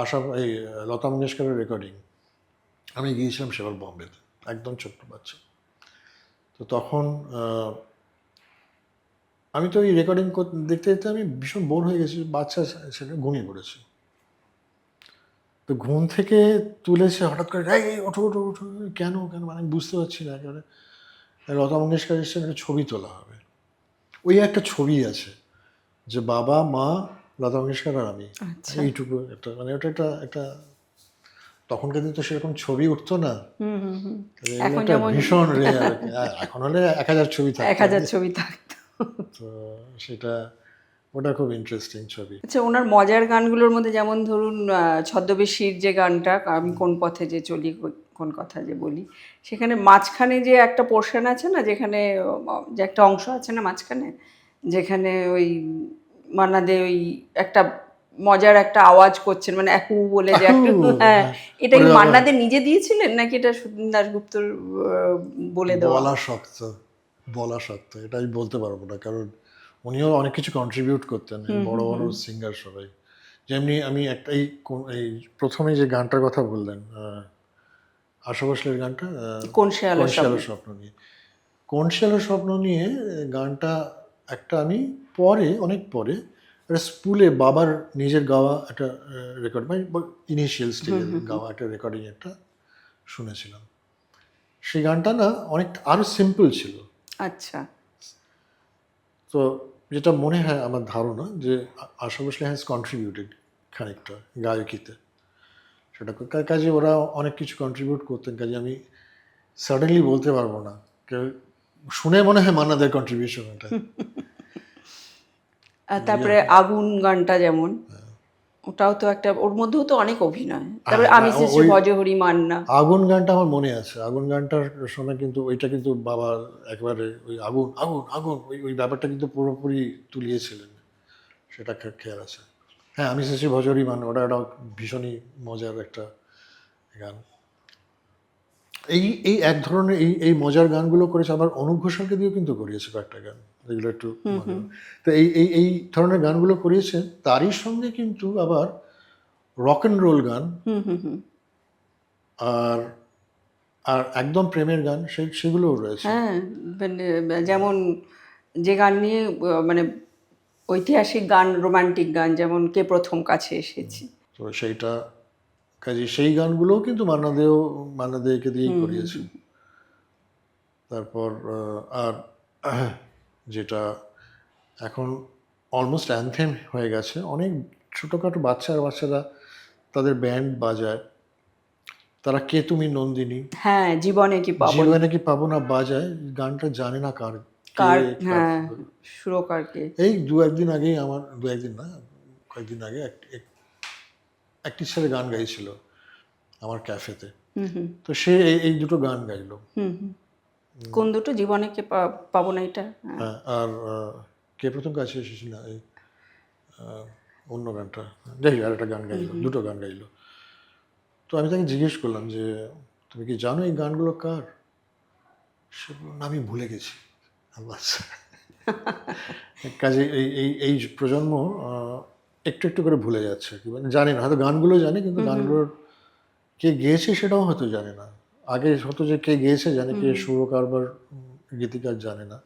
A: আশা, এই লতা মঙ্গেশকরের রেকর্ডিং। আমি গিয়েছিলাম সেবার বম্বেতে, একদম ছোট্ট বাচ্চা। তো তখন আমি তো এই রেকর্ডিং দেখতে দেখতে আমি ভীষণ বোর হয়ে গেছি, বাচ্চা ছেলে ঘুমিয়ে পড়েছে। তো ঘুম থেকে তুলেছে হঠাৎ করে, এই ওঠো ওঠো ওঠো, কেন কেন, মানে আমি বুঝতে পারছি না একেবারে। লতা মঙ্গেশকর এসেছেন, একটা ছবি তোলা হবে। ওই একটা ছবি আছে যে বাবা মা লতা মঙ্গেশকর আর আমি, এইটুকু একটা, মানে ওটা একটা একটা তখনকার দিন তো সেরকম ছবি উঠতো না,
B: এখন
A: একটা
B: যেমন
A: ভীষণ রেয়ার। এখন হলে 1000 ছবি থাকতো,
B: 1000 ছবি থাকতো।
A: তো সেটা, ওটা খুব ইন্টারেস্টিং ছবি।
B: আচ্ছা, ওনার মজার গানগুলোর মধ্যে যেমন ধরুন ছদ্মবেশীর যে গানটা, আমি কোন পথে যে চলি কোন কথা যে বলি, সেখানে মাঝখানে যে একটা পোর্শন আছে না, যেখানে যে একটা অংশ আছে না মাঝখানে, যেখানে ওই মান্না দে ওই একটা মজার একটা আওয়াজ করছেন, মানে একু বলে যে একটা, হ্যাঁ, এটা কি মান্না দে নিজে দিয়েছিলেন নাকি এটা সুদিন দাশগুপ্তর বলে দেওয়া?
A: বলা শক্ত, বলা শক্ত, এটা আমি বলতে পারবো না, কারণ উনিও অনেক কিছু কন্ট্রিবিউট করতেন, বড় বড় সিঙ্গার সবাই। যেমনি আমি একটা এই প্রথমে যে গানটার কথা বললেন, আশা ভোসলের গানটা,
B: কোন শেয়ালের
A: শেয়ালের স্বপ্ন নিয়ে, কোন শেয়ালের স্বপ্ন নিয়ে গানটা একটা আমি পরে, অনেক পরে একটা স্কুলে বাবার নিজের গাওয়া একটা রেকর্ড, মানে ইনিশিয়াল স্টেজের গাওয়া একটা রেকর্ডিং একটা শুনেছিলাম। সেই গানটা না অনেক আরো সিম্পল ছিল।
B: আচ্ছা।
A: তো যেটা মনে হয়, আমার ধারণা যে আশা ভোসলে হ্যাজ কন্ট্রিবিউটেড খানিকটা গায়কিতে, সেটা কাজে ওরা অনেক কিছু কন্ট্রিবিউট করতেন, কাজে আমি সাডেনলি বলতে পারবো না, শুনে মনে হয় মান্নাদের কন্ট্রিবিউশন এটা।
B: তারপরে আগুন গানটা যেমন, ওটাও তো একটা, ওর মধ্যেও তো অনেক অভিনয়। তারপরে আমি শ্রী শ্রী ভজহরি মান্না।
A: আগুন গানটা আমার মনে আছে, আগুন গানটার সময় কিন্তু ওইটা কিন্তু বাবা একবারে ওই আগুন আগুন আগুন ওই ওই ব্যাপারটা কিন্তু পুরোপুরি তুলিয়েছিলেন, সেটা খেয়াল আছে। হ্যাঁ, আমি শ্রী শ্রী ভজহরি মান্না, ওটা একটা ভীষণই মজার একটা গান। এই এই এক ধরনের এই মজার গানগুলো করেছে, আবার অনুপ ঘোষালকে দিয়েও কিন্তু করিয়েছে কয়েকটা গান, যেগুলো একটু মজার। তো এই ধরনের গানগুলো করিয়েছে, তারই সঙ্গে কিন্তু আবার রক অ্যান্ড রোল গান আর আর একদম প্রেমের গান সেগুলোও রয়েছে।
B: হ্যাঁ, মানে যেমন যে গান নিয়ে মানে ঐতিহাসিক গান, রোমান্টিক গান, যেমন কে প্রথম কাছে এসেছি।
A: তো সেইটা, কাজে সেই গানগুলোও কিন্তু মান্না দেকে দিয়েই করিয়েছে। তারপর আর যেটা এখন অলমোস্ট অ্যানথেম হয়ে গেছে, অনেক ছোটোখাটো বাচ্চারা তাদের ব্যান্ড বাজায়, তারা কে তুমি নন্দিনী,
B: হ্যাঁ, জীবনে কি
A: পাবো না বাজায়, গানটা জানে না কার,
B: কার, হ্যাঁ, সুরকার কে।
A: এই দু একদিন আগেই আমার, দু একদিন না, কয়েকদিন আগে একটি ছেলে গান গাইছিল আমার ক্যাফেতে। তো সে এই দুটো গান গাইলো।
B: কোন দুটো? জীবনে কি পাবো না, এটা?
A: হ্যাঁ, আর কে প্রথম কাছে এসেছিল না, এই অন্য গানটা, যাই হোক, আর একটা গান গাইলো, দুটো গান গাইলো। তো আমি তাকে জিজ্ঞেস করলাম যে তুমি কি জানো এই গানগুলো কার? সে বলল, আমি ভুলে গেছি। আচ্ছা, কাজে এই এই এই প্রজন্ম একটু একটু করে ভুলে যাচ্ছে আর কি, মানে জানে না, হয়তো গানগুলো জানে কিন্তু গানগুলোর কে গেয়েছে সেটাও হয়তো জানে না। আগে হতো যে কে গেয়েছে জানে, কে সুরকার বা গীতিকার জানে না,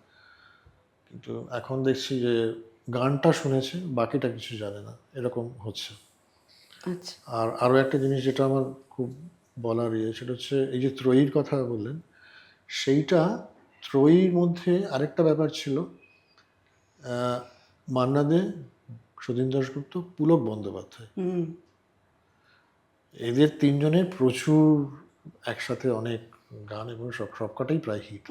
A: কিন্তু এখন দেখছি যে গানটা শুনেছে বাকিটা কিছু জানে না, এরকম হচ্ছে।
B: আচ্ছা।
A: আর আরও একটা জিনিস যেটা আমার খুব বলার সেটা হচ্ছে এই যে ত্রয়ীর কথা বললেন, সেইটা ত্রয়ীর মধ্যে আরেকটা ব্যাপার ছিল, মান্না দে, সুধীন দাশগুপ্ত, পুলক বন্দ্যোপাধ্যায়,
B: হুম।
A: এদের তিনজনের প্রচুর একসাথে অনেক গান এবং সবকটাই প্রায় হিট,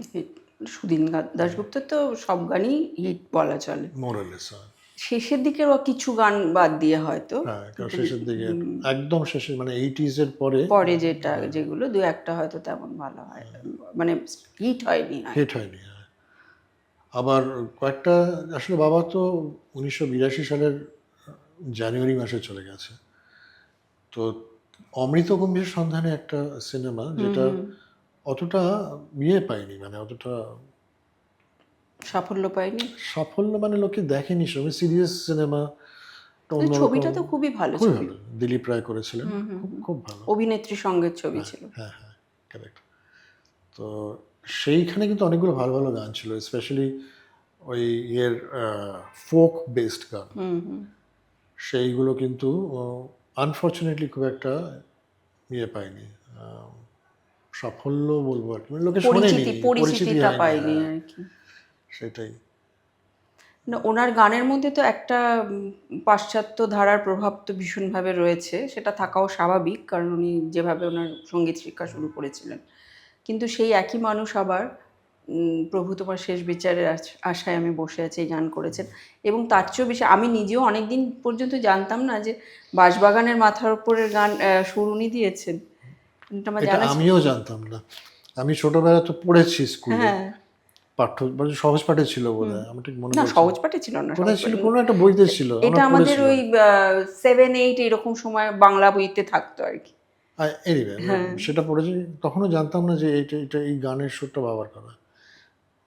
B: সুধীন দাশগুপ্তের তো সব গানই হিট বলা চলে।
A: মোরালেস।
B: শেষের দিকের কিছু গান বাদ দিয়ে হয়তো,
A: হ্যাঁ, কারণ শেষের দিকে একদম শেষে মানে 80s এর পরে
B: পরে যেগুলো দু একটা হয়তো তেমন ভালো হয়, মানে হিট হয়নি।
A: হিট হয়নি। আবার কয়েকটা আসলে বাবা তো 1982 সালের জানুয়ারি মাসে চলে গেছে, তো অমৃত গম্ভীর সন্ধানে একটা সিনেমা যেটা অতটা পায়নি, মানে অতটা
B: সাফল্য পায়নি।
A: সাফল্য, মানে লোকে দেখেনি, সবাই সিরিয়াস সিনেমা,
B: ছবিটা তো খুবই ভালো
A: খুবই
B: ছবি।
A: ভালো, দিলীপ রায় করেছিলেন, খুব খুব ভালো,
B: অভিনেত্রী সঙ্গের ছবি ছিল।
A: হ্যাঁ হ্যাঁ, কারেক্ট। তো সেইখানে কিন্তু অনেকগুলো ভালো ভালো গান ছিল, স্পেশালি ওই ফোক বেসড গান, সেইগুলো কিন্তু আনফর্চুনেটলি খুব একটা পায়নি, সাফল্য বলবো আর কি, মানে লোকে শোনেনি, পরিচিতি
B: পরিচিতিটা
A: হয়নি,
B: পায়নি আর কি।
A: সেটাই।
B: না, ওনার গানের মধ্যে তো একটা পাশ্চাত্য ধারার প্রভাব তো ভীষণভাবে রয়েছে, সেটা থাকাও স্বাভাবিক, কারণ উনি যেভাবে ওনার সঙ্গীত শিক্ষা শুরু করেছিলেন। কিন্তু সেই একই মানুষ আবার প্রভু তোমার শেষ বিচারের আশায় আমি বসে আছি এই গান করেছেন। এবং তার চেয়েও বেশি আমি নিজেও অনেক দিন পর্যন্ত জানতাম না যে বাঁশবাগানের মাথার উপরের গান সুর উনি দিয়েছেন। এটা আমার
A: এটা
B: জানা ছিল।
A: আমিও জানতাম না, আমি ছোটবেলা তো পড়েছি স্কুলে,
B: হ্যাঁ।
A: পাঠ্য মানে সহজ পাঠে ছিল বোধহয়, আমার ঠিক মনে
B: না,
A: পড়ছে
B: সহজ পাঠে ছিল না,
A: কোথায় ছিল, কোনো একটা বইতে ছিল,
B: এটা
A: আমরা
B: আমাদের
A: পড়েছিলাম।
B: ওই 7-8 এরকম সময় বাংলা বইতে থাকতো আর কি।
A: এনিওয়ে সেটা পড়েছি, তখনও জানতাম না যে এটা এই গানের সুরটা বাবার করা,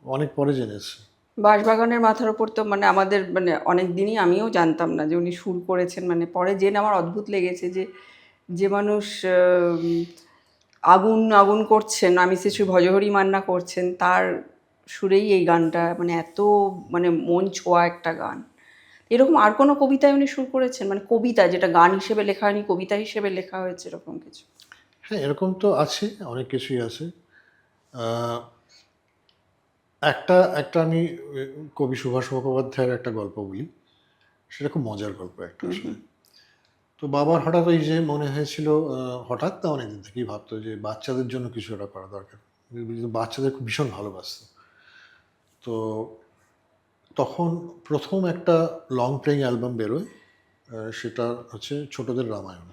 A: অনেক পরে জেনেছি।
B: বাঁশবাগানের মাথার উপর তো মানে আমাদের মানে অনেক দিনই আমিও জানতাম না যে উনি সুর করেছেন, মানে পরে জেনে আমার অদ্ভুত লেগেছে যে যে মানুষ আগুন আগুন করছেন, আমি শ্রী ভজহরি মান্না করছেন, তার সুরেই এই গানটা, মানে এত মানে মন ছোঁয়া একটা গান। এরকম আর কোনো কবিতায় উনি সুর করেছেন, মানে কবিতা যেটা গান হিসেবে লেখা হয়নি, কবিতা হিসেবে লেখা হয়েছে, এরকম কিছু?
A: হ্যাঁ, এরকম তো আছে, অনেক কিছুই আছে। একটা একটা আমি কবি সুভাষ মুখোপাধ্যায়ের একটা গল্প বলি, সেটা খুব মজার গল্প একটা আসলে। তো বাবার হঠাৎ ওই যে মনে হয়েছিল, হঠাৎ না অনেকদিন থেকেই ভাবতো যে বাচ্চাদের জন্য কিছু একটা করা দরকার, বাচ্চাদের খুব ভীষণ ভালোবাসতো। তো তখন প্রথম একটা লং প্লেইং অ্যালবাম বেরোয়, সেটা হচ্ছে ছোটদের রামায়ণ,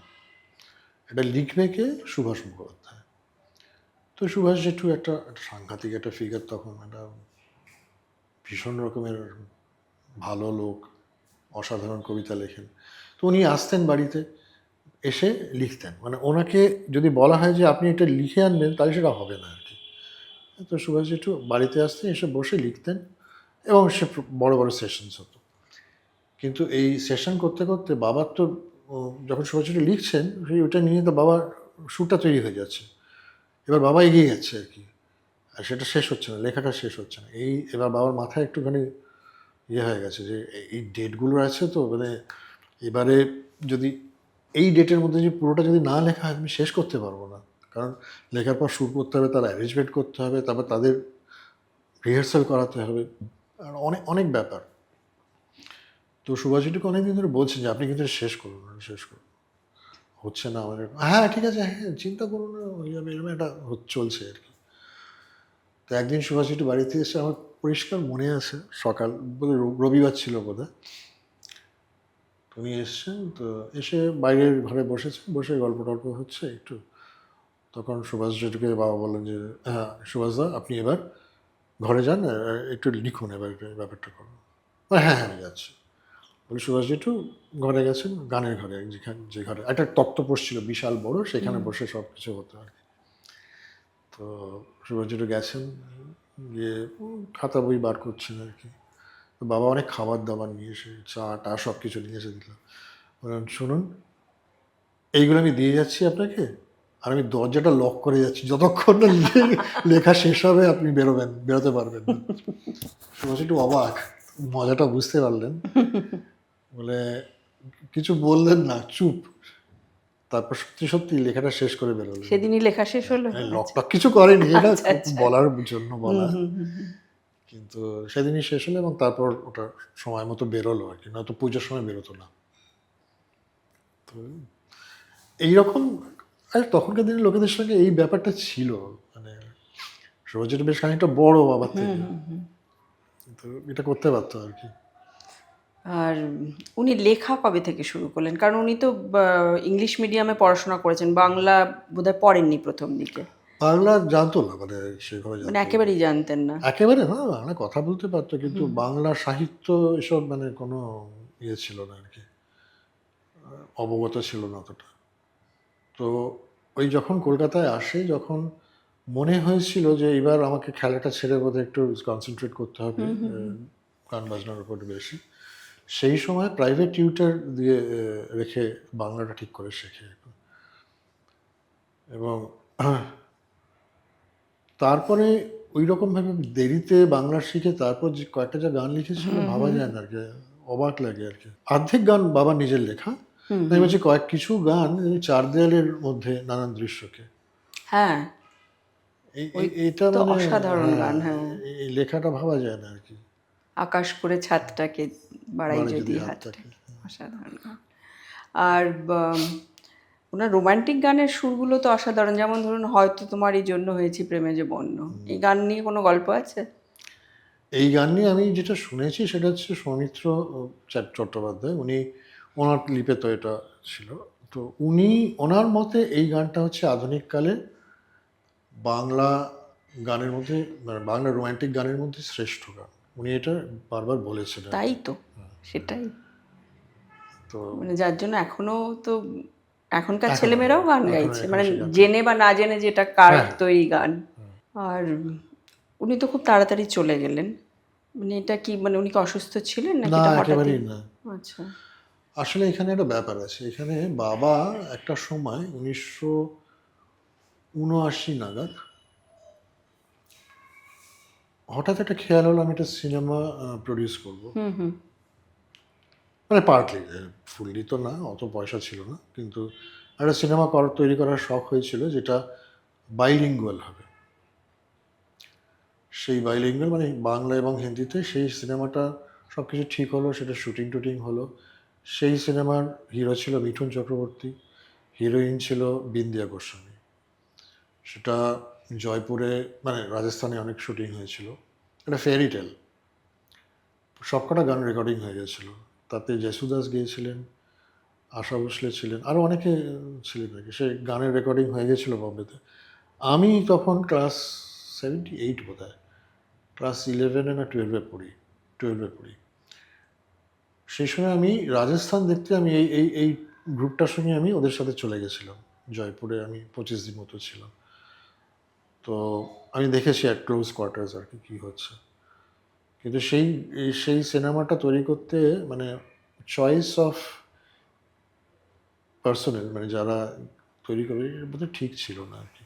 A: এটা লিখবে কে? সুভাষ মুখোপাধ্যায়। তো সুভাষ জেঠু একটা সাংঘাতিক একটা ফিগার, তখন একটা ভীষণ রকমের ভালো লোক, অসাধারণ কবিতা লেখেন। তো উনি আসতেন বাড়িতে, এসে লিখতেন, মানে ওনাকে যদি বলা হয় যে আপনি এটা লিখে আনবেন তাহলে সেটা হবে না আর কি। তো সুভাষ জেঠু বাড়িতে আসতেন, এসে বসে লিখতেন, এবং সে বড় বড় সেশনস হতো। কিন্তু এই সেশন করতে করতে বাবার তো যখন সুভাষ জেঠু লিখছেন, ওটা নিয়ে তো বাবার সুরটা তৈরি হয়ে যাচ্ছে, এবার বাবা এগিয়ে যাচ্ছে আর কি, আর সেটা শেষ হচ্ছে না, লেখাটা শেষ হচ্ছে না। এবার বাবার মাথায় একটুখানি হয়ে গেছে যে এই ডেটগুলো আছে, তো মানে এবারে যদি এই ডেটের মধ্যে যে পুরোটা যদি না লেখা হয় আমি শেষ করতে পারবো না, কারণ লেখার পর সুর করতে হবে, তার অ্যারেঞ্জমেন্ট করতে হবে, তারপর তাদের রিহার্সাল করাতে হবে, আর অনেক অনেক ব্যাপার। তো সুভাষজিটুকে অনেকদিন ধরে বলছেন যে আপনি কিন্তু শেষ করুন, শেষ করুন, হচ্ছে না আমাদের। হ্যাঁ ঠিক আছে, হ্যাঁ চিন্তা করুন না, হয়ে যাবে, এরকম একটা চলছে আর কি। তো একদিন সুভাষজিটু বাড়িতে এসে, আমার পরিষ্কার মনে আছে, সকাল বোধ রবিবার ছিল বোধহয়, উনি এসছেন, তো এসে বাইরের ঘরে বসেছেন, বসে গল্প টল্প হচ্ছে একটু, তখন সুভাষ জেঠুকে বাবা বললেন যে হ্যাঁ সুভাষদা আপনি এবার ঘরে যান, একটু লিখুন এবার ব্যাপারটা করুন। হ্যাঁ হ্যাঁ আমি যাচ্ছি বলে সুভাষ জেঠু ঘরে গেছেন, গানের ঘরে, যেখানে যে ঘরে একটা তক্তপোষ ছিল বিশাল বড়, সেখানে বসে সব কিছু হতো আর কি। তো সুভাষ জেঠু গেছেন, গিয়ে খাতা বই বার করছেন আর কি, তো বাবা অনেক খাবার দাবার নিয়ে এসে চা টা সব কিছু নিয়ে এসে দিল। বললেন, শুনুন, এইগুলো আমি দিয়ে যাচ্ছি আপনাকে, আর আমি দরজাটা লক করে যাচ্ছি, যতক্ষণ না লেখা শেষ হবে আপনি বেরোতে পারবেন না। সুভাষ একটু অবাক, মজাটা বুঝতে পারলেন, বলে কিছু বললেন না, চুপ। তারপর সত্যি সত্যি লেখাটা শেষ করে বেরোলেন।
B: সেদিনই লেখা শেষ হলো?
A: লক টক কিছু করেনি, এটা
B: আচ্ছা, আচ্ছা।
A: বলার জন্য বলা,
B: হুম, হুম, হুম।
A: কিন্তু সেদিনই শেষ হলো এবং তারপর ওটা সময় মতো বেরোলো আর কি, নয়তো পুজোর সময় বেরোতো না। তো এইরকম, আর তখনকার দিনে লোকেদের সঙ্গে এই ব্যাপারটা ছিল, মানে সৌরজিৎ বেশ খানিকটা বড় বাবার থেকে, তো এটা করতে পারতো আর কি।
B: আর উনি লেখা কবে থেকে শুরু করলেন? কারণ উনি তো ইংলিশ মিডিয়ামে পড়াশোনা করেছেন, বাংলা বোধহয় পড়েননি প্রথম দিকে,
A: বাংলা জানতো না, মানে সেভাবে
B: মানে
A: জানতো না।
B: একেবারেই জানতেন না।
A: একেবারে না, বাংলা কথা বলতে পারতো, কিন্তু বাংলা সাহিত্য এসব মানে কোনো ইয়ে ছিল না আর কি, অবগত ছিল না অতটা। তো ওই যখন কলকাতায় আসে, যখন মনে হয়েছিল যে এবার আমাকে খেলাটা ছেড়ে বোধহয় একটু কনসেন্ট্রেট করতে হবে গান বাজনার উপর বেশি, সেই সময় প্রাইভেট টিউটর দিয়ে রেখে বাংলাটা ঠিক করে শেখে। এবং তারপরে ওই রকমভাবে দেরিতে বাংলা শিখে তারপর যে কয়েকটা যা গান লিখেছিল ভাবা যায় না আর কি, অবাক লাগে আর কি। অর্ধেক গান বাবা নিজের লেখা, আমি বলছি কিছু গান চার দেয়ালের মধ্যে নানান দৃশ্যকে,
B: হ্যাঁ,
A: এটা
B: তো
A: মানে
B: অসাধারণ গান। হ্যাঁ,
A: এই লেখাটা ভাবা যায় না আর কি।
B: আকাশ করে ছাদটাকে বাড়াই
A: বাড়ে
B: যদি
A: যদি
B: হাতটা,
A: হাতটাকে,
B: অসাধারণ গান। আর ওনার রোমান্টিক গানের সুরগুলো তো অসাধারণ, যেমন ধরুন হয়তো তোমার এই জন্য হয়েছি প্রেমে যে বন্য, এই গান নিয়ে কোনো গল্প আছে?
A: এই গান নিয়ে আমি যেটা শুনেছি সেটা হচ্ছে সৌমিত্র চট্টোপাধ্যায়, উনি, ওনার লিপে তো এটা ছিল, তো উনি, ওনার মতে এই গানটা হচ্ছে আধুনিককালে বাংলা গানের মধ্যে, মানে বাংলা রোমান্টিক গানের মধ্যে শ্রেষ্ঠ গান, উনি এটা বারবার বলেছেন আর
B: তাই
A: কি।
B: তো, সেটাই,
A: তো
B: মানে যার জন্য এখনো তো এখনকার
A: এখনো
B: ছেলেমেয়েরাও গান
A: এখনো
B: গাইছে,
A: এখনো
B: মানে
A: সে গান,
B: জেনে বা না জেনে, যেটা কার
A: হ্যাঁ,
B: তৈরি গান। আর উনি তো খুব তাড়াতাড়ি চলে গেলেন, মানে এটা কি, মানে উনি কি অসুস্থ ছিলেন নাকি
A: না
B: এটা হঠাৎই?
A: একেবারেই না।
B: আচ্ছা।
A: আসলে এখানে একটা ব্যাপার আছে, এখানে বাবা একটা সময় 1979 নাগাদ হঠাৎ একটা খেয়াল হলো আমি একটা সিনেমা প্রডিউস করব,
B: হুম, হুম,
A: মানে পার্টলি, ফুললি তো না, অত পয়সা ছিল না, কিন্তু একটা সিনেমা তৈরি করার শখ হয়েছিল যেটা বাইলিঙ্গুয়াল হবে। সেই বাইলিঙ্গুয়াল মানে বাংলা এবং হিন্দিতে, সেই সিনেমাটা সব কিছু ঠিক হলো, সেটা শুটিং টুটিং হলো। সেই সিনেমার হিরো ছিল মিঠুন চক্রবর্তী, হিরোইন ছিল বিন্দিয়া গোস্বামী। সেটা জয়পুরে, মানে রাজস্থানে অনেক শুটিং হয়েছিল, একটা ফেয়ারি টেল, সবকটা গান রেকর্ডিং হয়ে গেছিলো। তাতে জেসুদাস গিয়েছিলেন, আশা ভোসলে ছিলেন, আরও অনেকে ছিলেন আর কি। সেই গানের রেকর্ডিং হয়ে গেছিলো বম্বেতে। আমি তখন ক্লাস 78 বোধ হয়, ক্লাস 11 না 12-এ পড়ি। সেই সময় আমি রাজস্থান দেখতে, আমি এই গ্রুপটার সঙ্গে আমি ওদের সাথে চলে গেছিলাম জয়পুরে, আমি 25 দিন মতো ছিলাম। তো আমি দেখেছি এক ক্লোজ কোয়ার্টার্স আর কি কী হচ্ছে। কিন্তু সেই সিনেমাটা তৈরি করতে মানে চয়েস অফ পার্সোনাল, মানে যারা তৈরি করে এর মধ্যে ঠিক ছিল না আর কি।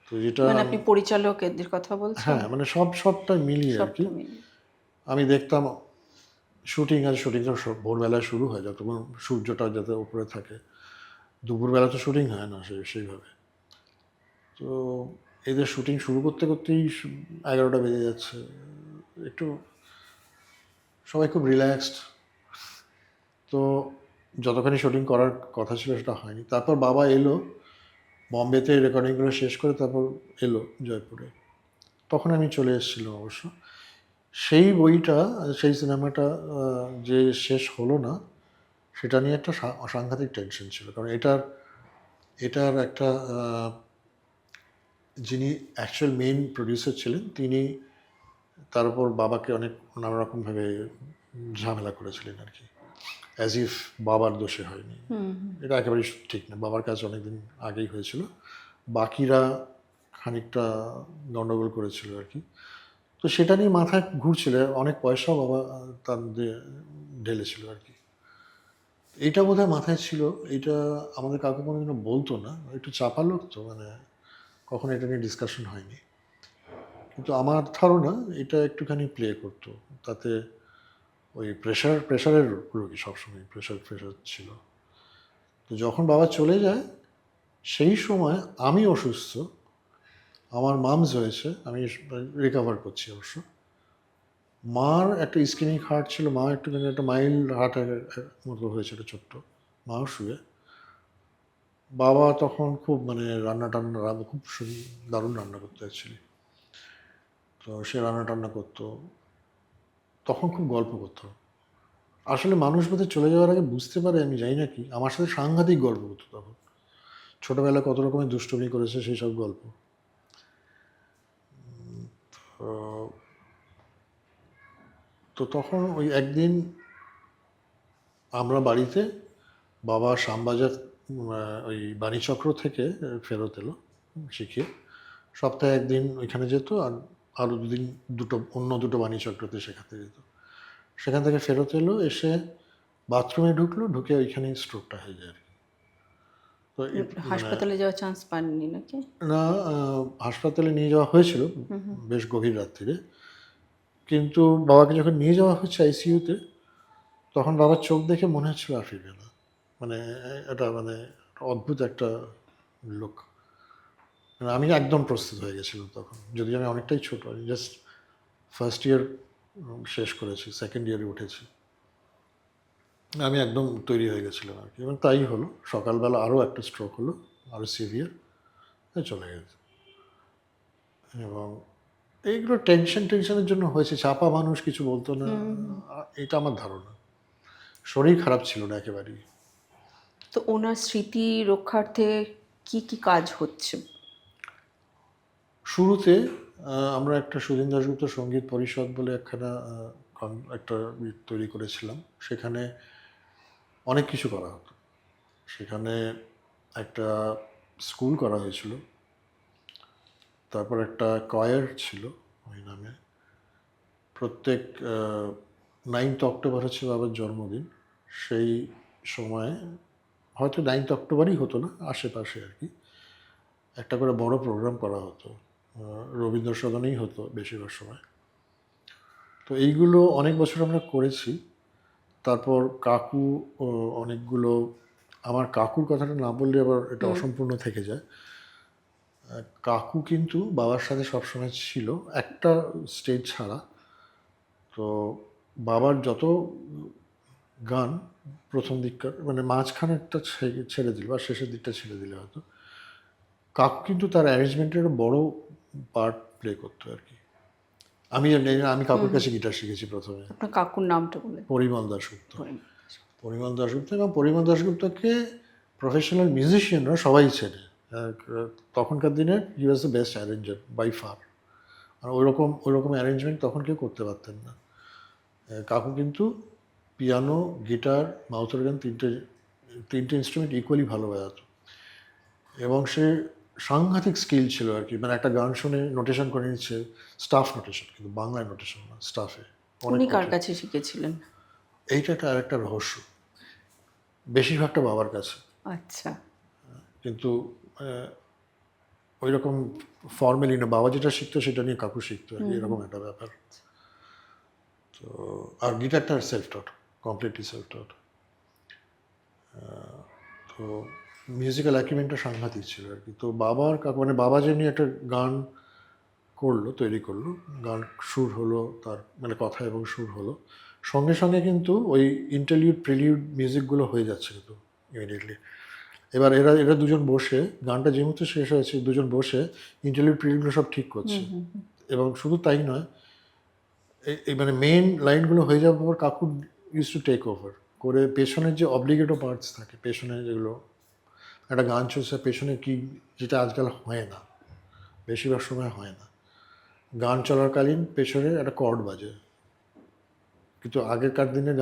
A: তো যেটা,
B: মানে আপনি পরিচালক এদের কথা বলছেন?
A: হ্যাঁ মানে সবটা মিলিয়ে আর কি।
B: সবটা মিলিয়ে।
A: আমি দেখতাম শুটিংটা ভোরবেলায় শুরু হয়, যতক্ষণ সূর্যটা যাতে উপরে থাকে। দুপুরবেলা তো শুটিং হয় না সেইভাবে। তো এদের শুটিং শুরু করতে করতেই 11টা বেজে যাচ্ছে। একটু সবাই খুব রিল্যাক্সড, তো যতখানি শুটিং করার কথা ছিল সেটা হয়নি। তারপর বাবা এলো বম্বেতে, রেকর্ডিংগুলো শেষ করে তারপর এলো জয়পুরে। তখন আমি চলে এসেছিলাম অবশ্য। সেই বইটা, সেই সিনেমাটা যে শেষ হলো না, সেটা নিয়ে একটা অসাংঘাতিক টেনশন ছিল। কারণ এটার একটা যিনি অ্যাকচুয়াল মেইন প্রডিউসার ছিলেন, তিনি তার উপর বাবাকে অনেক নানা রকমভাবে ঝামেলা করেছিলেন আর কি, অ্যাজ ইফ বাবার দোষে হয়নি। এটা একেবারেই ঠিক না, বাবার কাছে অনেকদিন আগেই হয়েছিল, বাকিরা খানিকটা গণ্ডগোল করেছিল আর কি। তো সেটা নিয়ে মাথায় ঘুরছিল, অনেক পয়সাও বাবা তার মধ্যে ঢেলেছিল আর কি। এইটা বোধহয় মাথায় ছিল। এইটা আমাদের কাকু কোনোদিনও বলতো না, একটু চাপা লোক তো, মানে কখনো এটা নিয়ে ডিসকাশন হয়নি। কিন্তু আমার ধারণা এটা একটুখানি প্লে করতো তাতে। ওই প্রেশারের রোগী, সবসময় প্রেশার ছিল। তো যখন বাবা চলে যায় সেই সময় আমি অসুস্থ, আমার মামস হয়েছে, আমি রিকভার করছি অবশ্য। মার একটা ইস্কেমিক হার্ট ছিল, মা একটুখানি একটা মাইল্ড হার্ট মতো হয়েছিল ছোট্ট, মাও শুয়ে। বাবা তখন খুব মানে রান্না খুব দারুণ রান্না করতো অ্যাকচুয়ালি। তো সে রান্না টান্না করতো, তখন খুব গল্প করতো। আসলে মানুষ বোধহয় চলে যাওয়ার আগে বুঝতে পারে, আমি জানি না কি, আমার সাথে সাংঘাতিক গল্প করতো তখন। ছোটবেলায় কত রকমের দুষ্টুমি করেছে সেই সব গল্প। তো তখন ওই একদিন আমরা বাড়িতে, বাবা শ্যামবাজার ওই বাণীচক্র থেকে ফেরত এলো শিখিয়ে, সপ্তাহে একদিন ওইখানে যেত, আর আরও দুদিন অন্য দুটো বাণীচক্রতে শেখাতে যেত। সেখান থেকে ফেরত এলো, এসে বাথরুমে ঢুকলো, ঢুকে ওইখানেই স্ট্রোকটা হয়ে যায় আর কি। তো
B: হাসপাতালে যাওয়ার চান্স পাননি নাকি?
A: না, হাসপাতালে নিয়ে যাওয়া হয়েছিল বেশ গভীর রাত্রিরে। কিন্তু বাবাকে যখন নিয়ে যাওয়া হচ্ছে আইসিইউতে, তখন বাবার চোখ দেখে মনে হচ্ছিল আর ফিরবে না। মানে এটা মানে অদ্ভুত একটা লোক। মানে আমি একদম প্রস্তুত হয়ে গেছিলাম তখন, যদিও আমি অনেকটাই ছোট, আমি জাস্ট ফার্স্ট ইয়ার শেষ করেছি, সেকেন্ড ইয়ারে উঠেছি। আমি একদম তৈরি হয়ে গেছিলাম আর কি, এবং তাই হলো। সকালবেলা আরও একটা স্ট্রোক হলো, আরও সিভিয়ার, চলে গেছে। এবং এইগুলো টেনশনের জন্য হয়েছে, চাপা মানুষ, কিছু বলতো না, এটা আমার ধারণা। শরীর খারাপ ছিল না একেবারেই।
B: তো ওনার স্মৃতি রক্ষার্থে কি কি কাজ হচ্ছে?
A: শুরুতে আমরা একটা সুধীন দাশগুপ্ত সঙ্গীত পরিষদ বলে একটা তৈরি করেছিলাম। সেখানে অনেক কিছু করা হতো। সেখানে একটা স্কুল করা হয়েছিল, তারপর একটা কয়ার ছিল ওই নামে। প্রত্যেক 9th অক্টোবর হচ্ছে বাবার জন্মদিন, সেই সময় হয়তো 9th অক্টোবরই হতো না, আশেপাশে আর কি, একটা করে বড় প্রোগ্রাম করা হতো। রবীন্দ্র সদনেই হতো বেশিরভাগ সময়। তো এইগুলো অনেক বছর আমরা করেছি। তারপর কাকু অনেকগুলো, আমার কাকুর কথাটা না বললে আবার এটা অসম্পূর্ণ থেকে যায়। কাকু কিন্তু বাবার সাথে সবসময় ছিল, একটা স্টেজ ছাড়া। তো বাবার যত গান প্রথম দিককার, মানে মাঝখানেরটা ছেড়ে দিল বা শেষের দিকটা ছেড়ে দিলে হয়তো, কাকু কিন্তু তার অ্যারেঞ্জমেন্টের বড় পার্ট প্লে করতো আর কি। আমি কাকুর কাছে গিটার শিখেছি প্রথমে।
B: আপনার কাকুর নামটা বলে?
A: পরিমল দাশগুপ্ত। এবং পরিমল দাশগুপ্তকে প্রফেশনাল মিউজিশিয়ানরা সবাই চেনে। তখনকার দিনে he was the best arranger by far. আর ওইরকম অ্যারেঞ্জমেন্ট তখন কেউ করতে পারতেন না। কাকু কিন্তু পিয়ানো, গিটার, মাউথ অর্গান তিনটে ইনস্ট্রুমেন্ট ইকুয়ালি ভালো বাজাতো। এবং সে সাংঘাতিক স্কিল ছিল আর কি। মানে একটা গান শুনে নোটেশন করে নিচ্ছে, স্টাফ নোটেশন, কিন্তু বাংলায় নোটেশন না, স্টাফে।
B: উনি কার কাছে শিখেছিলেন?
A: এইটা আরেকটা রহস্য, বেশিরভাগটা বাবার কাছে।
B: আচ্ছা।
A: কিন্তু ওই রকম ফর্মালি না, বাবা যেটা শিখতো সেটা নিয়ে কাকু শিখতো আর কি, এরকম একটা ব্যাপার। তো আর গিটারটা সেলফ টট, কমপ্লিটলি সেলফ টট। তো মিউজিক্যাল অ্যাকিউমেন্টটা সাংঘাতিক ছিল আর কি। তো বাবার কাকু, মানে বাবা যেমনি একটা গান তৈরি করলো, গান সুর হলো তার, মানে কথা এবং সুর হলো, সঙ্গে সঙ্গে কিন্তু ওই ইন্টারলিউড প্রিলিউড মিউজিকগুলো হয়ে যাচ্ছে কিন্তু ইমিডিয়েটলি। এবার এরা দুজন বসে, গানটা যে মুহূর্তে শেষ হয়েছে, দুজন বসে ইন্টারলিউড প্রিলিউডগুলো সব ঠিক করছে। এবং শুধু তাই নয়, এই মানে মেইন লাইনগুলো হয়ে যাওয়ার পর কাকু ইউজ টু টেক ওভার করে পেছনের যে অব্লিগেটো পার্টস থাকে, পেছনে যেগুলো একটা গান চলছে পেছনে, কি যেটা আজকাল হয় না, বেশিরভাগ সময় হয় না, গান চলাকালীন পেছনে একটা কর্ড বাজে। কিন্তু আগেকার দিনের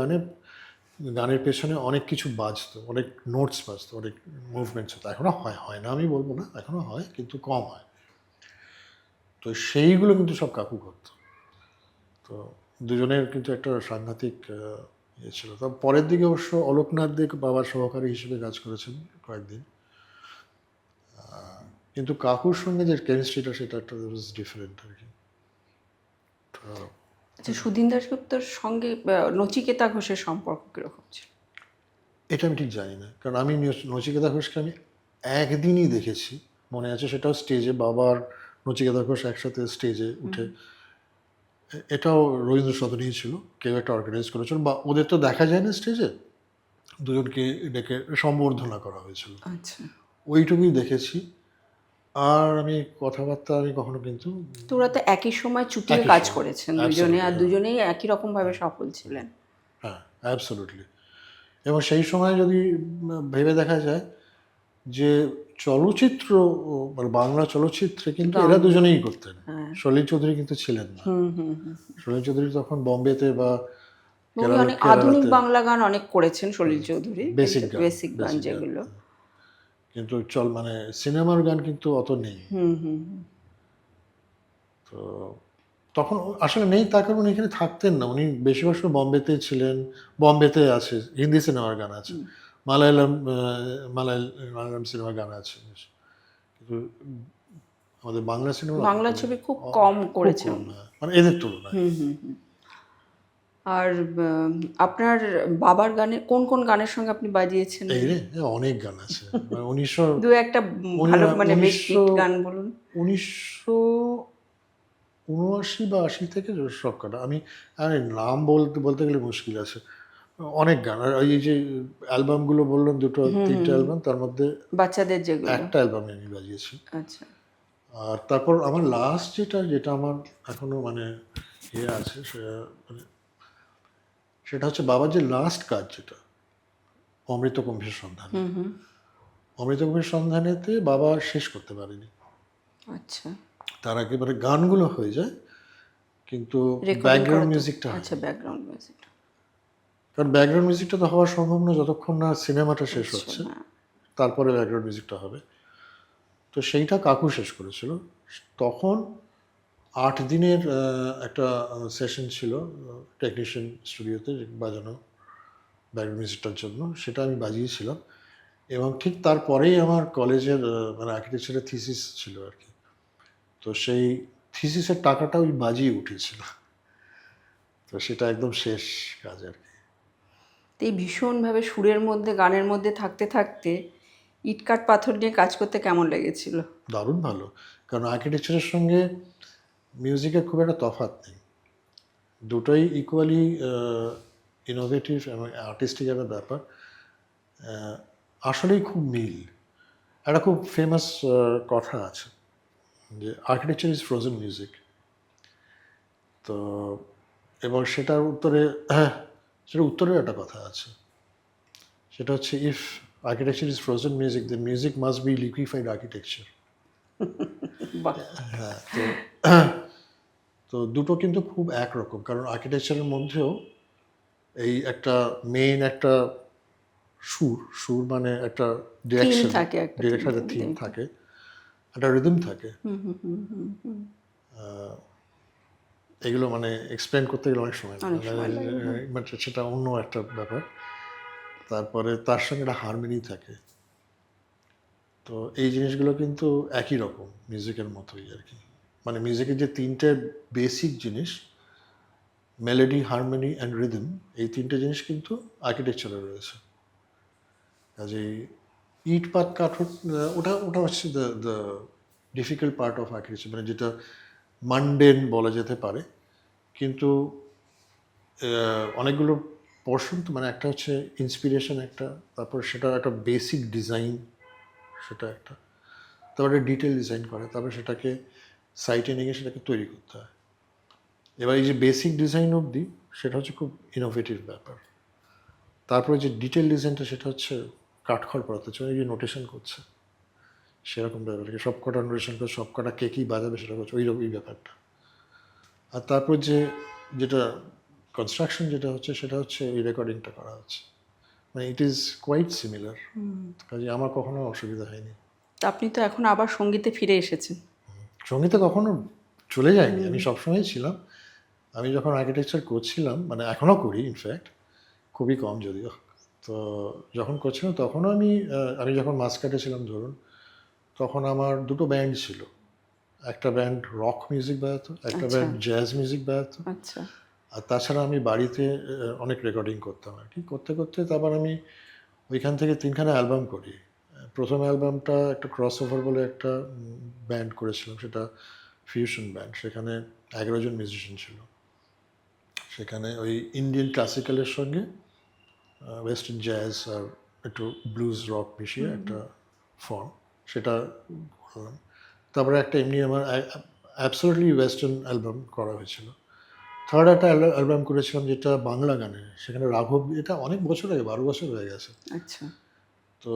A: গানের পেছনে অনেক কিছু বাজতো, অনেক নোটস বাজতো, অনেক মুভমেন্টস হতো। এখনও হয় না আমি বলবো না, এখনও হয় কিন্তু কম হয়। তো সেইগুলো কিন্তু সব কাকু করতো। তো দুজনের কিন্তু একটা সাংঘাতিক ইয়ে ছিল। তো পরের দিকে অবশ্য অলোকনাথ দে বাবার সহকারী হিসেবে কাজ করেছেন কয়েকদিন। কিন্তু কাকুর সঙ্গে যে কেমিস্ট্রিটা সেটা একটা ডিফারেন্ট আর কি। তো
B: আচ্ছা, সুধীন দাশগুপ্তর সঙ্গে নচিকেতা ঘোষের সম্পর্ক কীরকম ছিল?
A: এটা আমি ঠিক জানি না, কারণ আমি নচিকেতা ঘোষকে আমি একদিনই দেখেছি, মনে আছে, সেটাও স্টেজে, বাবার নচিকেতা ঘোষ একসাথে স্টেজে উঠে। এটাও রবীন্দ্র সদনেই ছিল, কেউ একটা অর্গানাইজ করেছিল, বা ওদের তো দেখা যায় না স্টেজে, দুজনকে ডেকে সম্বর্ধনা করা হয়েছিল,
B: আচ্ছা,
A: ওইটুকুই দেখেছি। আর আমি কথাবার্তা আমি কখনো কিন্তু,
B: তো ওরা তো একই সময় চুটিয়ে
A: একই
B: কাজ
A: সময়,
B: করেছেন দুজনে,
A: absolutely,
B: আর
A: হ্যাঁ।
B: দুজনেই একই রকমভাবে সফল ছিলেন।
A: হ্যাঁ, অ্যাবসলিউটলি। এবং সেই সময় যদি ভেবে দেখা যায় যে চলচ্চিত্র, মানে বাংলা চলচ্চিত্রে কিন্তু এরা দুজনেই করতেন।
B: হ্যাঁ।
A: সলিল চৌধুরী কিন্তু ছিলেন না। সলিল চৌধুরী তখন বোম্বেতে বা
B: উনি অনেক আধুনিক বাংলা গান অনেক করেছেন সলিল চৌধুরী,
A: বেসিক গান,
B: বেসিক গান যেগুলো।
A: কিন্তু মানে সিনেমার গান কিন্তু অত নেই। তো তখন আসলে নেই, তার কারণ উনি এখানে থাকতেন না, উনি বেশিরভাগ সময় বোম্বেতে ছিলেন। বোম্বেতে আছে হিন্দি সিনেমার গান আছে, মালায়ালাম সিনেমার গান আছে, কিন্তু আমাদের বাংলা সিনেমা
B: বাংলা ছবি খুব কম করেছেন,
A: মানে এদের তুলনায়।
B: আর আপনার বাবার গানে কোন কোন গানের সঙ্গে আপনি বাজিয়েছেন?
A: এই রে, অনেক গান আছে। মানে 1900
B: দু একটা ভালো, মানে বেশ হিট গান বলুন।
A: 1979 বা 80 থেকে সব কটা আমি নাম বলতে গেলে মুশকিল আছে। অনেক গান, আর এই যে অ্যালবামগুলো বললাম, দুটো তিনটে অ্যালবাম, তার মধ্যে
B: বাচ্চাদের যেগুলো।
A: একটা অ্যালবামে আমি বাজিয়েছি।
B: আচ্ছা,
A: আর তারপর আমার লাস্ট যেটা আমার এখনো মানে ইয়ে আছে, সেটা হচ্ছে বাবার যে লাস্ট কাজ, যেটা অমৃত কুম্ভের সন্ধান। অমৃত কুম্ভের সন্ধানেতে বাবা শেষ করতে পারেনি।
B: আচ্ছা,
A: তার একেবারে গানগুলো হয়ে যায়, কিন্তু ব্যাকগ্রাউন্ড মিউজিকটা,
B: আচ্ছা, ব্যাকগ্রাউন্ড মিউজিক,
A: কারণ ব্যাকগ্রাউন্ড মিউজিকটা তো হওয়া সম্ভব না যতক্ষণ না সিনেমাটা শেষ হচ্ছে, তারপরে ব্যাকগ্রাউন্ড মিউজিকটা হবে। তো সেইটা কাকু শেষ করেছিল। তখন 8 দিনের একটা সেশন ছিল টেকনিশিয়ান স্টুডিওতে বাজানো ব্যাকগ্রাউন্ড মিউজিকটার জন্য, সেটা আমি বাজিয়েছিলাম। এবং ঠিক তারপরেই আমার কলেজের মানে আর্কিটেকচারের থিসিস ছিল আর কি। তো সেই থিসিসের টাকাটা ওই বাজিয়ে উঠেছিল। তো সেটা একদম শেষ কাজ আর কি।
B: এই ভীষণভাবে সুরের মধ্যে, গানের মধ্যে থাকতে থাকতে ইটকাট পাথর নিয়ে কাজ করতে কেমন লেগেছিল?
A: দারুণ ভালো, কারণ আর্কিটেকচারের সঙ্গে মিউজিকের খুব একটা তফাৎ নেই, দুটোই ইকুয়ালি ইনোভেটিভ এবং আর্টিস্টিক একটা ব্যাপার। আসলেই খুব মিল। একটা খুব ফেমাস কথা আছে যে আর্কিটেকচার ইজ ফ্রোজেন মিউজিক। তো এবং সেটার উত্তরে, হ্যাঁ, সেটার উত্তরেও একটা কথা আছে, সেটা হচ্ছে if architecture is frozen music, the music must be liquefied architecture. হ্যাঁ, তো দুটো কিন্তু খুব একরকম, কারণ আর্কিটেকচারের মধ্যেও এই একটা মেইন একটা সুর মানে একটা ডিরেকশন থাকে, একটা থিম থাকে, একটা রিদম থাকে। এগুলো মানে এক্সপ্লেন করতে গেলে অনেক সময় লাগে, সেটা অন্য একটা ব্যাপার। তারপরে তার সঙ্গে একটা হারমোনি থাকে। তো এই জিনিসগুলো কিন্তু একই রকম মিউজিকের মতোই আর কি। মানে মিউজিকের যে তিনটে বেসিক জিনিস, মেলোডি, হারমোনি অ্যান্ড রিদম, এই তিনটে জিনিস কিন্তু আর্কিটেকচারে রয়েছে। কাজেই ইট পাত কাঠোর, ওটা হচ্ছে the difficult part of architecture, মানে যেটা মান্ডেন বলা যেতে পারে। কিন্তু অনেকগুলো পোর্শন, তো মানে একটা হচ্ছে ইন্সপিরেশন একটা, তারপর সেটা একটা বেসিক ডিজাইন, সেটা একটা, তারপরে ডিটেল ডিজাইন করে, তারপরে সেটাকে সাইটে নিয়ে গিয়ে সেটাকে তৈরি করতে হয়। এবার এই যে বেসিক ডিজাইন অবধি, সেটা হচ্ছে খুব ইনোভেটিভ ব্যাপার। তারপরে যে ডিটেল ডিজাইনটা, সেটা হচ্ছে কাঠখড় পড়াতে হচ্ছে, এই যে নোটেশন করছে সেরকম ব্যাপার, সব কটা নোটেশন করছে, সব কটা কে কী বাজাবে সেটা করছে, ওই ব্যাপারটা। আর তারপর যেটা কনস্ট্রাকশন যেটা হচ্ছে, সেটা হচ্ছে এই রেকর্ডিংটা করা হচ্ছে, মানে ইট ইজ কোয়াইট সিমিলার। কাজে আমার কখনো অসুবিধা হয়নি।
B: আপনি তো এখন আবার সঙ্গীতে ফিরে এসেছেন।
A: সঙ্গীতে কখনো চলে যায়নি, আমি সবসময় ছিলাম। আমি যখন আর্কিটেকচার করছিলাম, মানে এখনও করি ইনফ্যাক্ট, খুবই কম যদিও। তো যখন করছিলাম তখনও আমি যখন মাস্কাটে ছিলাম ধরুন, তখন আমার দুটো ব্যান্ড ছিল। একটা ব্যান্ড রক মিউজিক বাজাতো, একটা
B: আচ্ছা
A: ব্যান্ড জ্যাজ মিউজিক বাজাতো।
B: আচ্ছা
A: আর তাছাড়া আমি বাড়িতে অনেক রেকর্ডিং করতাম আর কি। করতে করতে তারপর আমি ওইখান থেকে 3খানা অ্যালবাম করি। প্রথম অ্যালবামটা একটা ক্রস ওভার বলে একটা ব্যান্ড করেছিলাম, সেটা ফিউশন ব্যান্ড। সেখানে 11 জন মিউজিশিয়ান ছিল। সেখানে ওই ইন্ডিয়ান ক্লাসিক্যালের সঙ্গে ওয়েস্টার্ন জ্যাজ আর একটু ব্লুজ রক মিশিয়ে একটা ফর্ম, সেটা করলাম। তারপরে একটা এমনি আমার অ্যাবসলিউটলি ওয়েস্টার্ন অ্যালবাম করা হয়েছিল। থার্ড একটা অ্যালবাম করেছিলাম যেটা বাংলা গানে, সেখানে রাঘব, এটা অনেক বছর আগে, 12 বছর হয়ে গেছে।
B: আচ্ছা
A: তো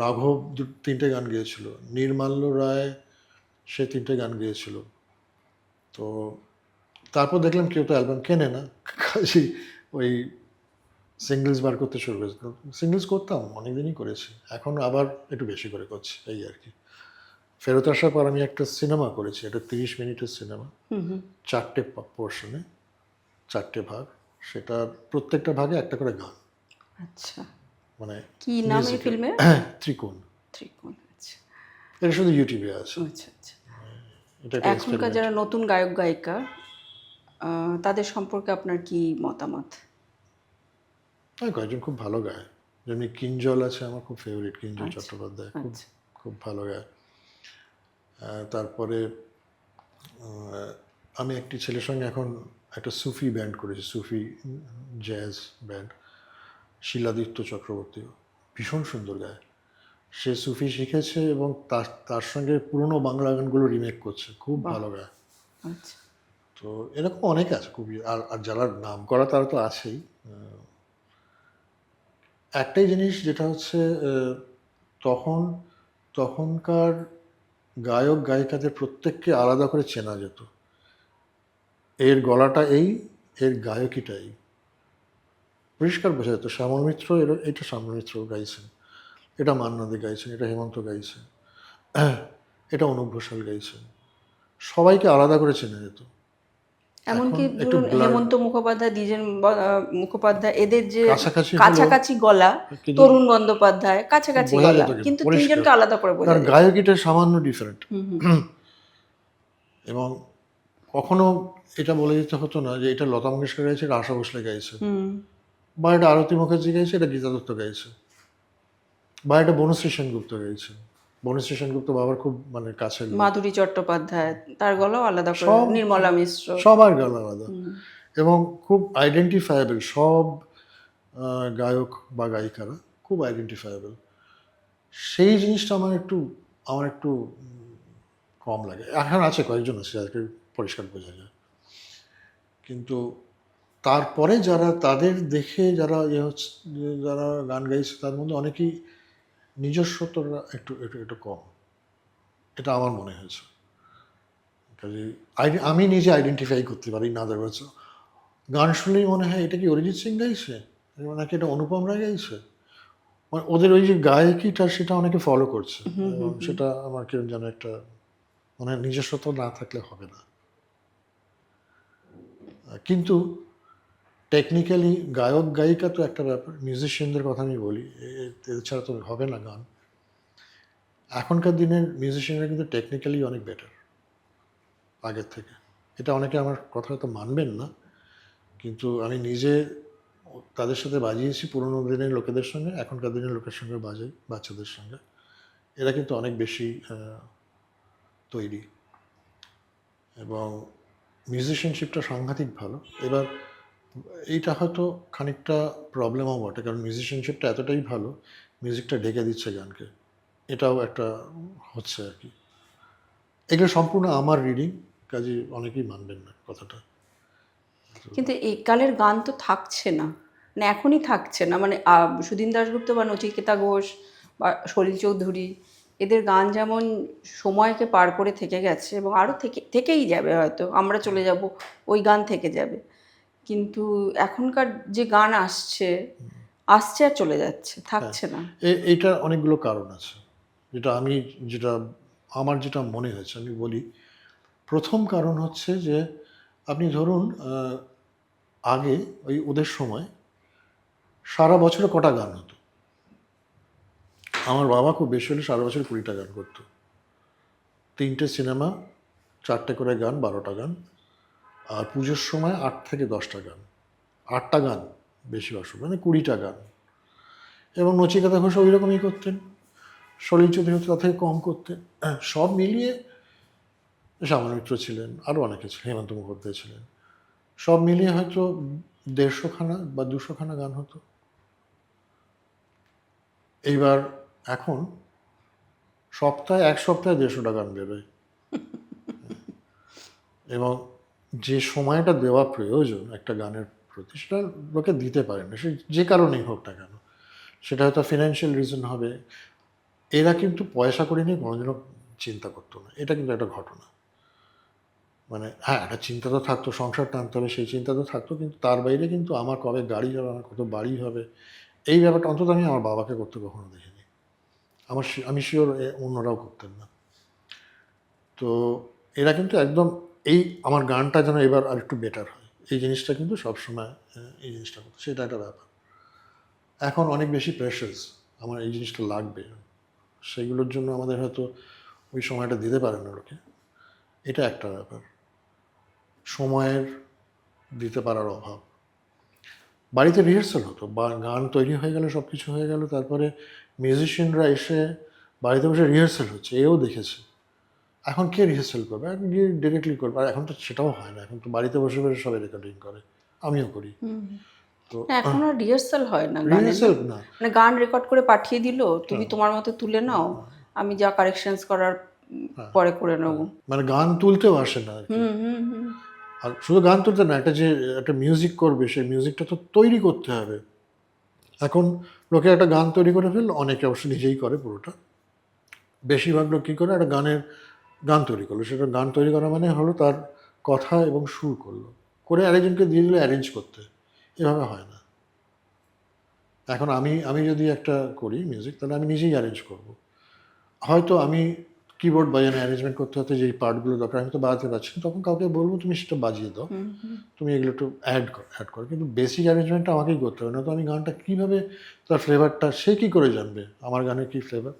A: রাঘব 3টে গান গেয়েছিল, নির্মাল্য রায় সে 3টে গান গেয়েছিল। তো তারপর দেখলাম কেউ তো অ্যালবাম কেনে না, কাজেই ওই সিঙ্গলস বার করতে শুরু করেছি। সিঙ্গলস করতাম, অনেকদিনই করেছি, এখন আবার একটু বেশি করে করছি এই আর কি। ফেরত আসার পর আমি একটা সিনেমা করেছি, এটা 30 মিনিটের সিনেমা, 4টে পোর্শনে, 4টে ভাগ। সেটা প্রত্যেকটা ভাগে একটা করে গান,
B: আচ্ছা।
A: মানে
B: কি নাম এই ফিল্মের?
A: ত্রিকোণ।
B: ত্রিকোণ। আচ্ছা
A: এটা শুধু ইউটিউবে আছে।
B: আচ্ছা আচ্ছা।
A: এটা একটা
B: এখনকার
A: experiment।
B: যারা নতুন গায়ক গায়িকা তাদের সম্পর্কে আপনার কি মতামত?
A: হ্যাঁ, কয়েকজন খুব ভালো গায়, যেমনি কিঞ্জল আছে, আমার খুব ফেভারিট কিঞ্জল
B: আচ্ছা
A: চট্টোপাধ্যায়, খুব
B: আচ্ছা
A: খুব ভালো গায়। তারপরে আমি একটি ছেলের সঙ্গে এখন একটা সুফি ব্যান্ড করেছি, সুফি জ্যাজ ব্যান্ড, শিলাদিত্য চক্রবর্তী, ভীষণ সুন্দর গায়। সে সুফি শিখেছে এবং তার তার সঙ্গে পুরনো বাংলা গানগুলো রিমেক করছে, খুব
B: বাহ।
A: ভালো গায়।
B: আচ্ছা
A: তো এরকম অনেক আছে খুবই, আর আর যারা নাম করা তারা তো আছেই। একটাই জিনিস যেটা হচ্ছে তখন তখনকার গায়ক গায়িকাদের প্রত্যেককে আলাদা করে চেনা যেত। এর গলাটা এই, এর গায়কিটা এই, পরিষ্কার বোঝা যেত। শ্যামল মিত্র, এটা শ্যামল মিত্র গাইছেন, এটা মান্না দে গাইছেন, এটা হেমন্ত গাইছেন, এটা অনুপ ঘোষাল গাইছেন, সবাইকে আলাদা করে চেনা যেত।
B: এমনকি
A: এখন একটু
B: ধরুন
A: ব্লার,
B: হেমন্ত মুখোপাধ্যায়, দ্বিজেন মুখোপাধ্যায়, এদের যে
A: কাছাকাছি
B: কাছাকাছি গলা,
A: কিন্তু
B: তরুণ বন্দ্যোপাধ্যায় কাছাকাছি
A: বোঝা
B: গলা,
A: যেত
B: কিন্তু
A: পরিষ্কার,
B: তিনজনকে আলাদা করে বোঝা
A: কারণ
B: যেত।
A: গায়কিটা সামান্য ডিফারেন্ট। এবং কখনো এটা বলে দিতে হতো না যে এটা লতা মঙ্গেশকর গাইছে, এটা আশা ভোসলে গাইছে, বা এটা আরতি মুখার্জি গাইছে, এটা গীতা দত্ত গাইছে, বা এটা বনশ্রী সেনগুপ্ত গাইছে। বনশ্রী সেনগুপ্ত বাবার খুব মানে কাছের লোক।
B: মাধুরী চট্টোপাধ্যায়, তার গলাও আলাদা করে,
A: সব
B: নির্মলা মিশ্র।
A: সবার গান আলাদা এবং খুব আইডেন্টিফায়েবল। সব গায়ক বা গায়িকারা খুব আইডেন্টিফায়েবল। সেই জিনিসটা আমার একটু কম লাগে। এখন আছে, কয়েকজন আছে যাদেরকে পরিষ্কার বোঝা যায়, কিন্তু তারপরে যারা তাদের দেখে যারা হচ্ছে, যারা গান গাইছে তার মধ্যে অনেকেই নিজস্বতাটা একটু একটু একটু কম, এটা আমার মনে হয়েছে। কাজে আমি নিজে আইডেন্টিফাই করতে পারি না, আদারওয়াইজ গান শুনলেই মনে হয় এটা কি অরিজিৎ সিং গাইছে, নাকি এটা অনুপম রায় গাইছে, মানে ওদের ওই যে গায়কিটা সেটা অনেকে ফলো করছে, এবং সেটা আমার কেউ যেন একটা মানে নিজস্বতা না থাকলে হবে না। কিন্তু টেকনিক্যালি গায়ক গায়িকা তো একটা ব্যাপার, মিউজিশিয়ানদের কথা আমি বলি, এছাড়া তো হবে না গান। এখনকার দিনের মিউজিশিয়ানরা কিন্তু টেকনিক্যালি অনেক বেটার আগের থেকে। এটা অনেকে আমার কথা হয়তো মানবেন না, কিন্তু আমি নিজে তাদের সাথে বাজিয়েছি, পুরোনো দিনের লোকেদের সঙ্গে, এখনকার দিনের লোকের সঙ্গে বাজাই, বাচ্চাদের সঙ্গে। এরা কিন্তু অনেক বেশি তৈরি, এবং মিউজিশিয়ানশিপটা সাংঘাতিক ভালো। এবার এইটা হয়তো খানিকটা প্রবলেমও বটে, কারণ মিউজিশিয়ানশিপটা এতটাই ভালো, মিউজিকটা ঢেকে দিচ্ছে গানকে, এটাও একটা হচ্ছে আর কি। এগুলো সম্পূর্ণ আমার রিডিং, কাজে অনেকেই মানবেন না কথাটা।
B: কিন্তু এই কালের গান তো থাকছে না, মানে এখনই থাকছে না। মানে সুধীন দাশগুপ্ত বা নচিকেতা ঘোষ বা সলিল চৌধুরী, এদের গান যেমন সময়কে পার করে থেকে গেছে এবং আরও থেকেই যাবে, হয়তো আমরা চলে যাব, ওই গান থেকে যাবে। কিন্তু এখনকার যে গান আসছে আসছে আর চলে যাচ্ছে, থাকছে না।
A: এইটার অনেকগুলো কারণ আছে, যেটা আমার যেটা মনে হয়েছে আমি বলি। প্রথম কারণ হচ্ছে যে আপনি ধরুন আগে ওই ওদের সময় সারা বছরে কটা গান হতো? আমার বাবা খুব বেশি হলে সারা বছরে 20টা গান করতো। 3টে সিনেমা, 4টে করে গান, 12টা গান। আর পুজোর সময় 8 থেকে 10টা গান। 8টা গান বেশি অসুবিধা, মানে 20টা গান। এবং নচিকেতা ঘোষ ওই রকমই করতেন, সলিল চৌধুরী হয়তো তার থেকে কম করতেন। সব মিলিয়ে শ্যামল মিত্র ছিলেন, আরও অনেকে ছিলেন, হেমন্ত মুখোপাধ্যায় ছিলেন, সব মিলিয়ে হয়তো 150খানা বা 200খানা গান হতো। এইবার এখন এক সপ্তাহে 150টা গান বেরোয়। এবং যে সময়টা দেওয়া প্রয়োজন একটা গানের প্রতি, সেটা লোকে দিতে পারে না, সে যে কারণেই হোক না কেন। সেটা হয়তো ফিনান্সিয়াল রিজন হবে। এরা কিন্তু পয়সা করে নিয়ে কোনোদিনও চিন্তা করতো না, এটা কিন্তু একটা ঘটনা। মানে হ্যাঁ, একটা চিন্তা তো থাকতো, সংসার টানতে হবে, সেই চিন্তা তো থাকতো, কিন্তু তার বাইরে কিন্তু আমার কবে গাড়ি হবে, আমার কত বাড়ি হবে, এই ব্যাপারটা অন্তত আমি আমার বাবাকে করতে কখনো দেখিনি। আমি শিওর অন্যরাও করতেন না। তো এরা কিন্তু একদম এই আমার গানটা যেন এবার আর একটু বেটার হয়, এই জিনিসটা কিন্তু সবসময় এই জিনিসটা করতো, সেটা একটা ব্যাপার। এখন অনেক বেশি প্রেশার্স, আমার এই জিনিসটা লাগবে, সেইগুলোর জন্য আমাদের হয়তো ওই সময়টা দিতে পারে না লোকে, এটা একটা ব্যাপার। সময়ের দিতে পারার অভাব। বাড়িতে রিহার্সাল হতো, বা গান তৈরি হয়ে গেল, সব কিছু হয়ে গেল, তারপরে মিউজিশিয়ানরা এসে বাড়িতে বসে রিহার্সাল হচ্ছে, এও দেখেছে। এখন কে রিহার্সাল করবে? এখন গিয়ে ডিরেক্টলি করবে। আর এখন তো সেটাও হয় না, এখন তো বাড়িতে বসে বসে সবাই রেকর্ডিং করে, আমিও করি। তো
B: না, এখন আর রিহার্সাল হয় না গানের,
A: রিহার্সাল না,
B: মানে গান রেকর্ড করে পাঠিয়ে দিল, তুমি তোমার মতো তুলে নাও, আমি যা কারেকশনস করার পরে করে নেবো।
A: মানে গান তুলতেও আসে না আর কি। আর শুধু গান তুলতে না, একটা মিউজিক করবে, সেই মিউজিকটা তো তৈরি করতে হবে। এখন লোকে একটা গান তৈরি করে ফেললো, অনেকে অবশ্য নিজেই করে পুরোটা, বেশিরভাগ লোক কী করে, একটা গান তৈরি করলো, সেটা গান তৈরি করা মানে হলো তার কথা এবং সুর করলো, করে আরেকজনকে দিয়ে দিল অ্যারেঞ্জ করতে। এভাবে হয় না। এখন আমি যদি একটা করি মিউজিক, তাহলে আমি নিজেই অ্যারেঞ্জ করব। হয়তো আমি কিবোর্ড বাজানো অ্যারেঞ্জমেন্ট করতে হতে যেই পার্টগুলো দরকার আমি তো বাজাতে পারছি না, তখন কাউকে বলবো তুমি সেটা বাজিয়ে দাও, তুমি এগুলো একটু অ্যাড করো, কিন্তু বেসিক অ্যারেঞ্জমেন্টটা আমাকেই করতে হবে, না তো আমি গানটা কীভাবে, তার ফ্লেভারটা সে কী করে জানবে আমার গানের কী ফ্লেভার?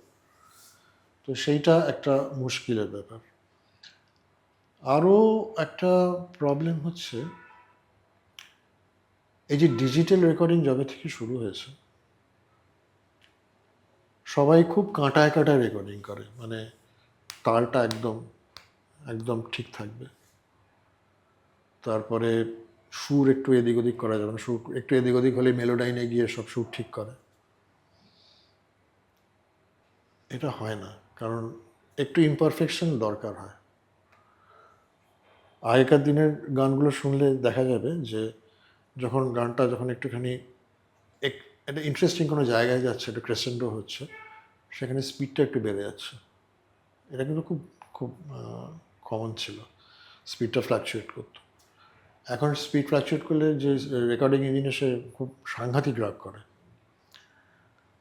A: তো সেইটা একটা মুশকিলের ব্যাপার। আরও একটা প্রবলেম হচ্ছে, এই যে ডিজিটাল রেকর্ডিং যবে থেকে শুরু হয়েছে, সবাই খুব কাঁটায় কাঁটায় রেকর্ডিং করে, মানে তালটা একদম একদম ঠিক থাকবে, তারপরে সুর একটু এদিক ওদিক করা যাবে না, সুর একটু এদিক ওদিক হলে মেলোডাইনে গিয়ে সব সুর ঠিক করে। এটা হয় না, কারণ একটু ইমপারফেকশন দরকার হয়। আগেকার দিনের গানগুলো শুনলে দেখা যাবে যে যখন গানটা একটুখানি একটা ইন্টারেস্টিং কোনো জায়গায় যাচ্ছে, একটা ক্রেসেন্ডো হচ্ছে, সেখানে স্পিডটা একটু বেড়ে যাচ্ছে। এটা কিন্তু খুব খুব কমন ছিল, স্পিডটা ফ্ল্যাকচুয়েট করতো। এখন স্পিড ফ্ল্যাকচুয়েট করলে যে রেকর্ডিং ইঞ্জিনে সে খুব সাংঘাতিক রাগ করে।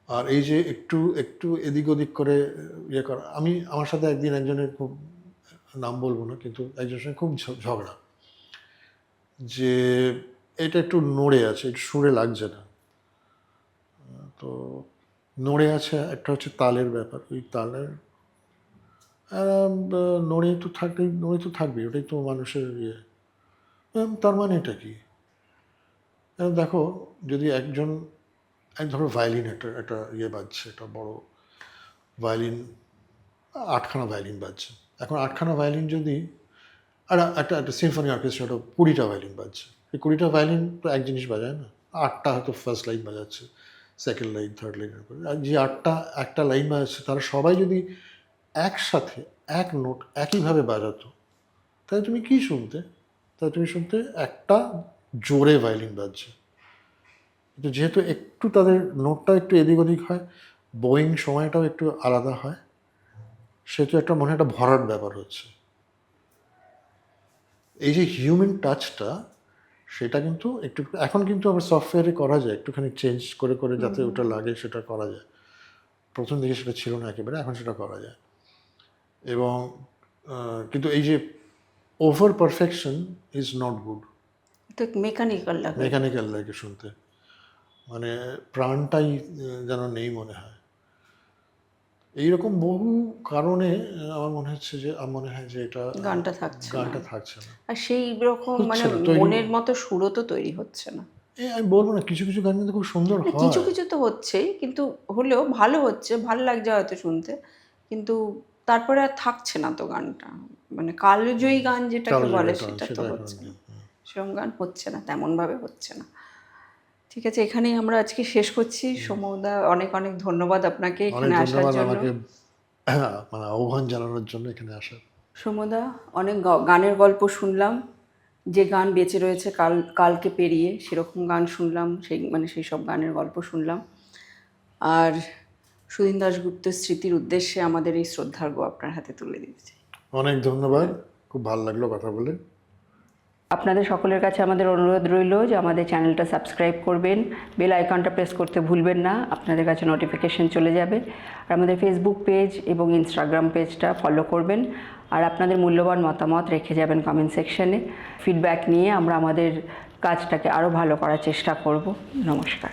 A: আর এই যে একটু একটু এদিক ওদিক করে ইয়ে করা, আমার সাথে একদিন একজনের, খুব নাম বলবো না, কিন্তু একজনের সঙ্গে খুব ঝগড়া, যে এটা একটু নড়ে আছে, একটু সুরে লাগছে না। তো নড়ে আছে, একটা হচ্ছে তালের ব্যাপার, ওই তালের নড়ে তো থাকবেই, ওটাই তো মানুষের ইয়ে। তার মানে এটা কি? দেখো, যদি ধরো ভায়োলিন, একটা ইয়ে বাজছে, একটা বড় ভায়োলিন, 8খানা ভায়োলিন বাজছে। এখন 8খানা ভায়োলিন যদি, আর একটা সিম্ফনি অর্কেস্ট্রা, 20টা ভায়োলিন বাজছে, এই 20টা ভায়োলিন তো এক জিনিস বাজায় না। 8টা হয়তো ফার্স্ট লাইন বাজাচ্ছে, সেকেন্ড লাইন, থার্ড লাইনের পরে, আর যে 8টা একটা লাইন বাজাচ্ছে, তারা সবাই যদি একসাথে এক নোট একইভাবে বাজাতো, তাহলে তুমি কি শুনতে? তাহলে তুমি শুনতে একটা জোরে ভায়োলিন বাজছে। কিন্তু যেহেতু একটু তাদের নোটটা একটু এদিক ওদিক হয়, বোয়িং সময়টাও একটু আলাদা হয়, সেহেতু একটা মনে একটা ভরাট ব্যাপার হচ্ছে। এই যে হিউম্যান টাচটা, সেটা কিন্তু একটু, এখন কিন্তু আবার সফটওয়্যারে করা যায়, একটুখানি চেঞ্জ করে করে যাতে ওটা লাগে সেটা করা যায়। প্রথম দিকে সেটা ছিল না একেবারে, এখন সেটা করা যায়। এবং কিন্তু এই যে over perfection is not good.
B: তো মেকানিক্যাল লাগে।
A: মেকানিক্যাল লাগে শুনতে, মানে প্রাণটাই যেন নেই মনে হয়। এইরকম বহু কারণে আমার মনে হয় যে এটা
B: গানটা থাকছে
A: গানটা
B: না।
A: থাকছে না।
B: আর সেই রকম
A: হচ্ছে
B: মানে
A: না, তৈরি-
B: মনের মতো সুরও তো তৈরি হচ্ছে না।
A: আমি বলবো না, কিছু কিছু গান কিন্তু খুব সুন্দর হয়।
B: কিছু কিছু তো হচ্ছেই, কিন্তু হলেও ভালো হচ্ছে, ভালো লাগছে হয়তো শুনতে, কিন্তু তারপরে আর থাকছে না তো গানটা। মানে কালজয়ী গান যেটাকে
A: কালজয়ী
B: বলে
A: গান,
B: সেটা তো
A: সেটা এখন
B: হচ্ছে না,
A: নেই।
B: সেরকম গান হচ্ছে না, তেমনভাবে হচ্ছে না। ঠিক আছে, এখানেই আমরা আজকে শেষ করছি। সৌম্যদা, অনেক অনেক ধন্যবাদ আপনাকে
A: অনেক
B: এখানে আসার
A: ধন্যবাদ
B: জন্য।
A: আমাকে মানে আহ্বান জানানোর জন্য এখানে আসার।
B: সৌম্যদা, অনেক গানের গল্প শুনলাম, যে গান বেঁচে রয়েছে কালকে পেরিয়ে, সেরকম গান শুনলাম, সেই সব গানের গল্প শুনলাম। আর সুধীন দাশগুপ্তের স্মৃতির উদ্দেশ্যে আমাদের এই শ্রদ্ধার্ঘ্য আপনার হাতে তুলে দিচ্ছি।
A: অনেক ধন্যবাদ, খুব ভালো লাগলো কথা বলে।
B: আপনাদের সকলের কাছে আমাদের অনুরোধ রইল যে আমাদের চ্যানেলটা সাবস্ক্রাইব করবেন, বেল আইকনটা প্রেস করতে ভুলবেন না, আপনাদের কাছে নোটিফিকেশন চলে যাবে। আর আমাদের ফেসবুক পেজ এবং ইনস্টাগ্রাম পেজটা ফলো করবেন। আর আপনাদের মূল্যবান মতামত রেখে যাবেন কমেন্ট সেকশনে। ফিডব্যাক নিয়ে আমরা আমাদের কাজটাকে আরও ভালো করার চেষ্টা করব। নমস্কার।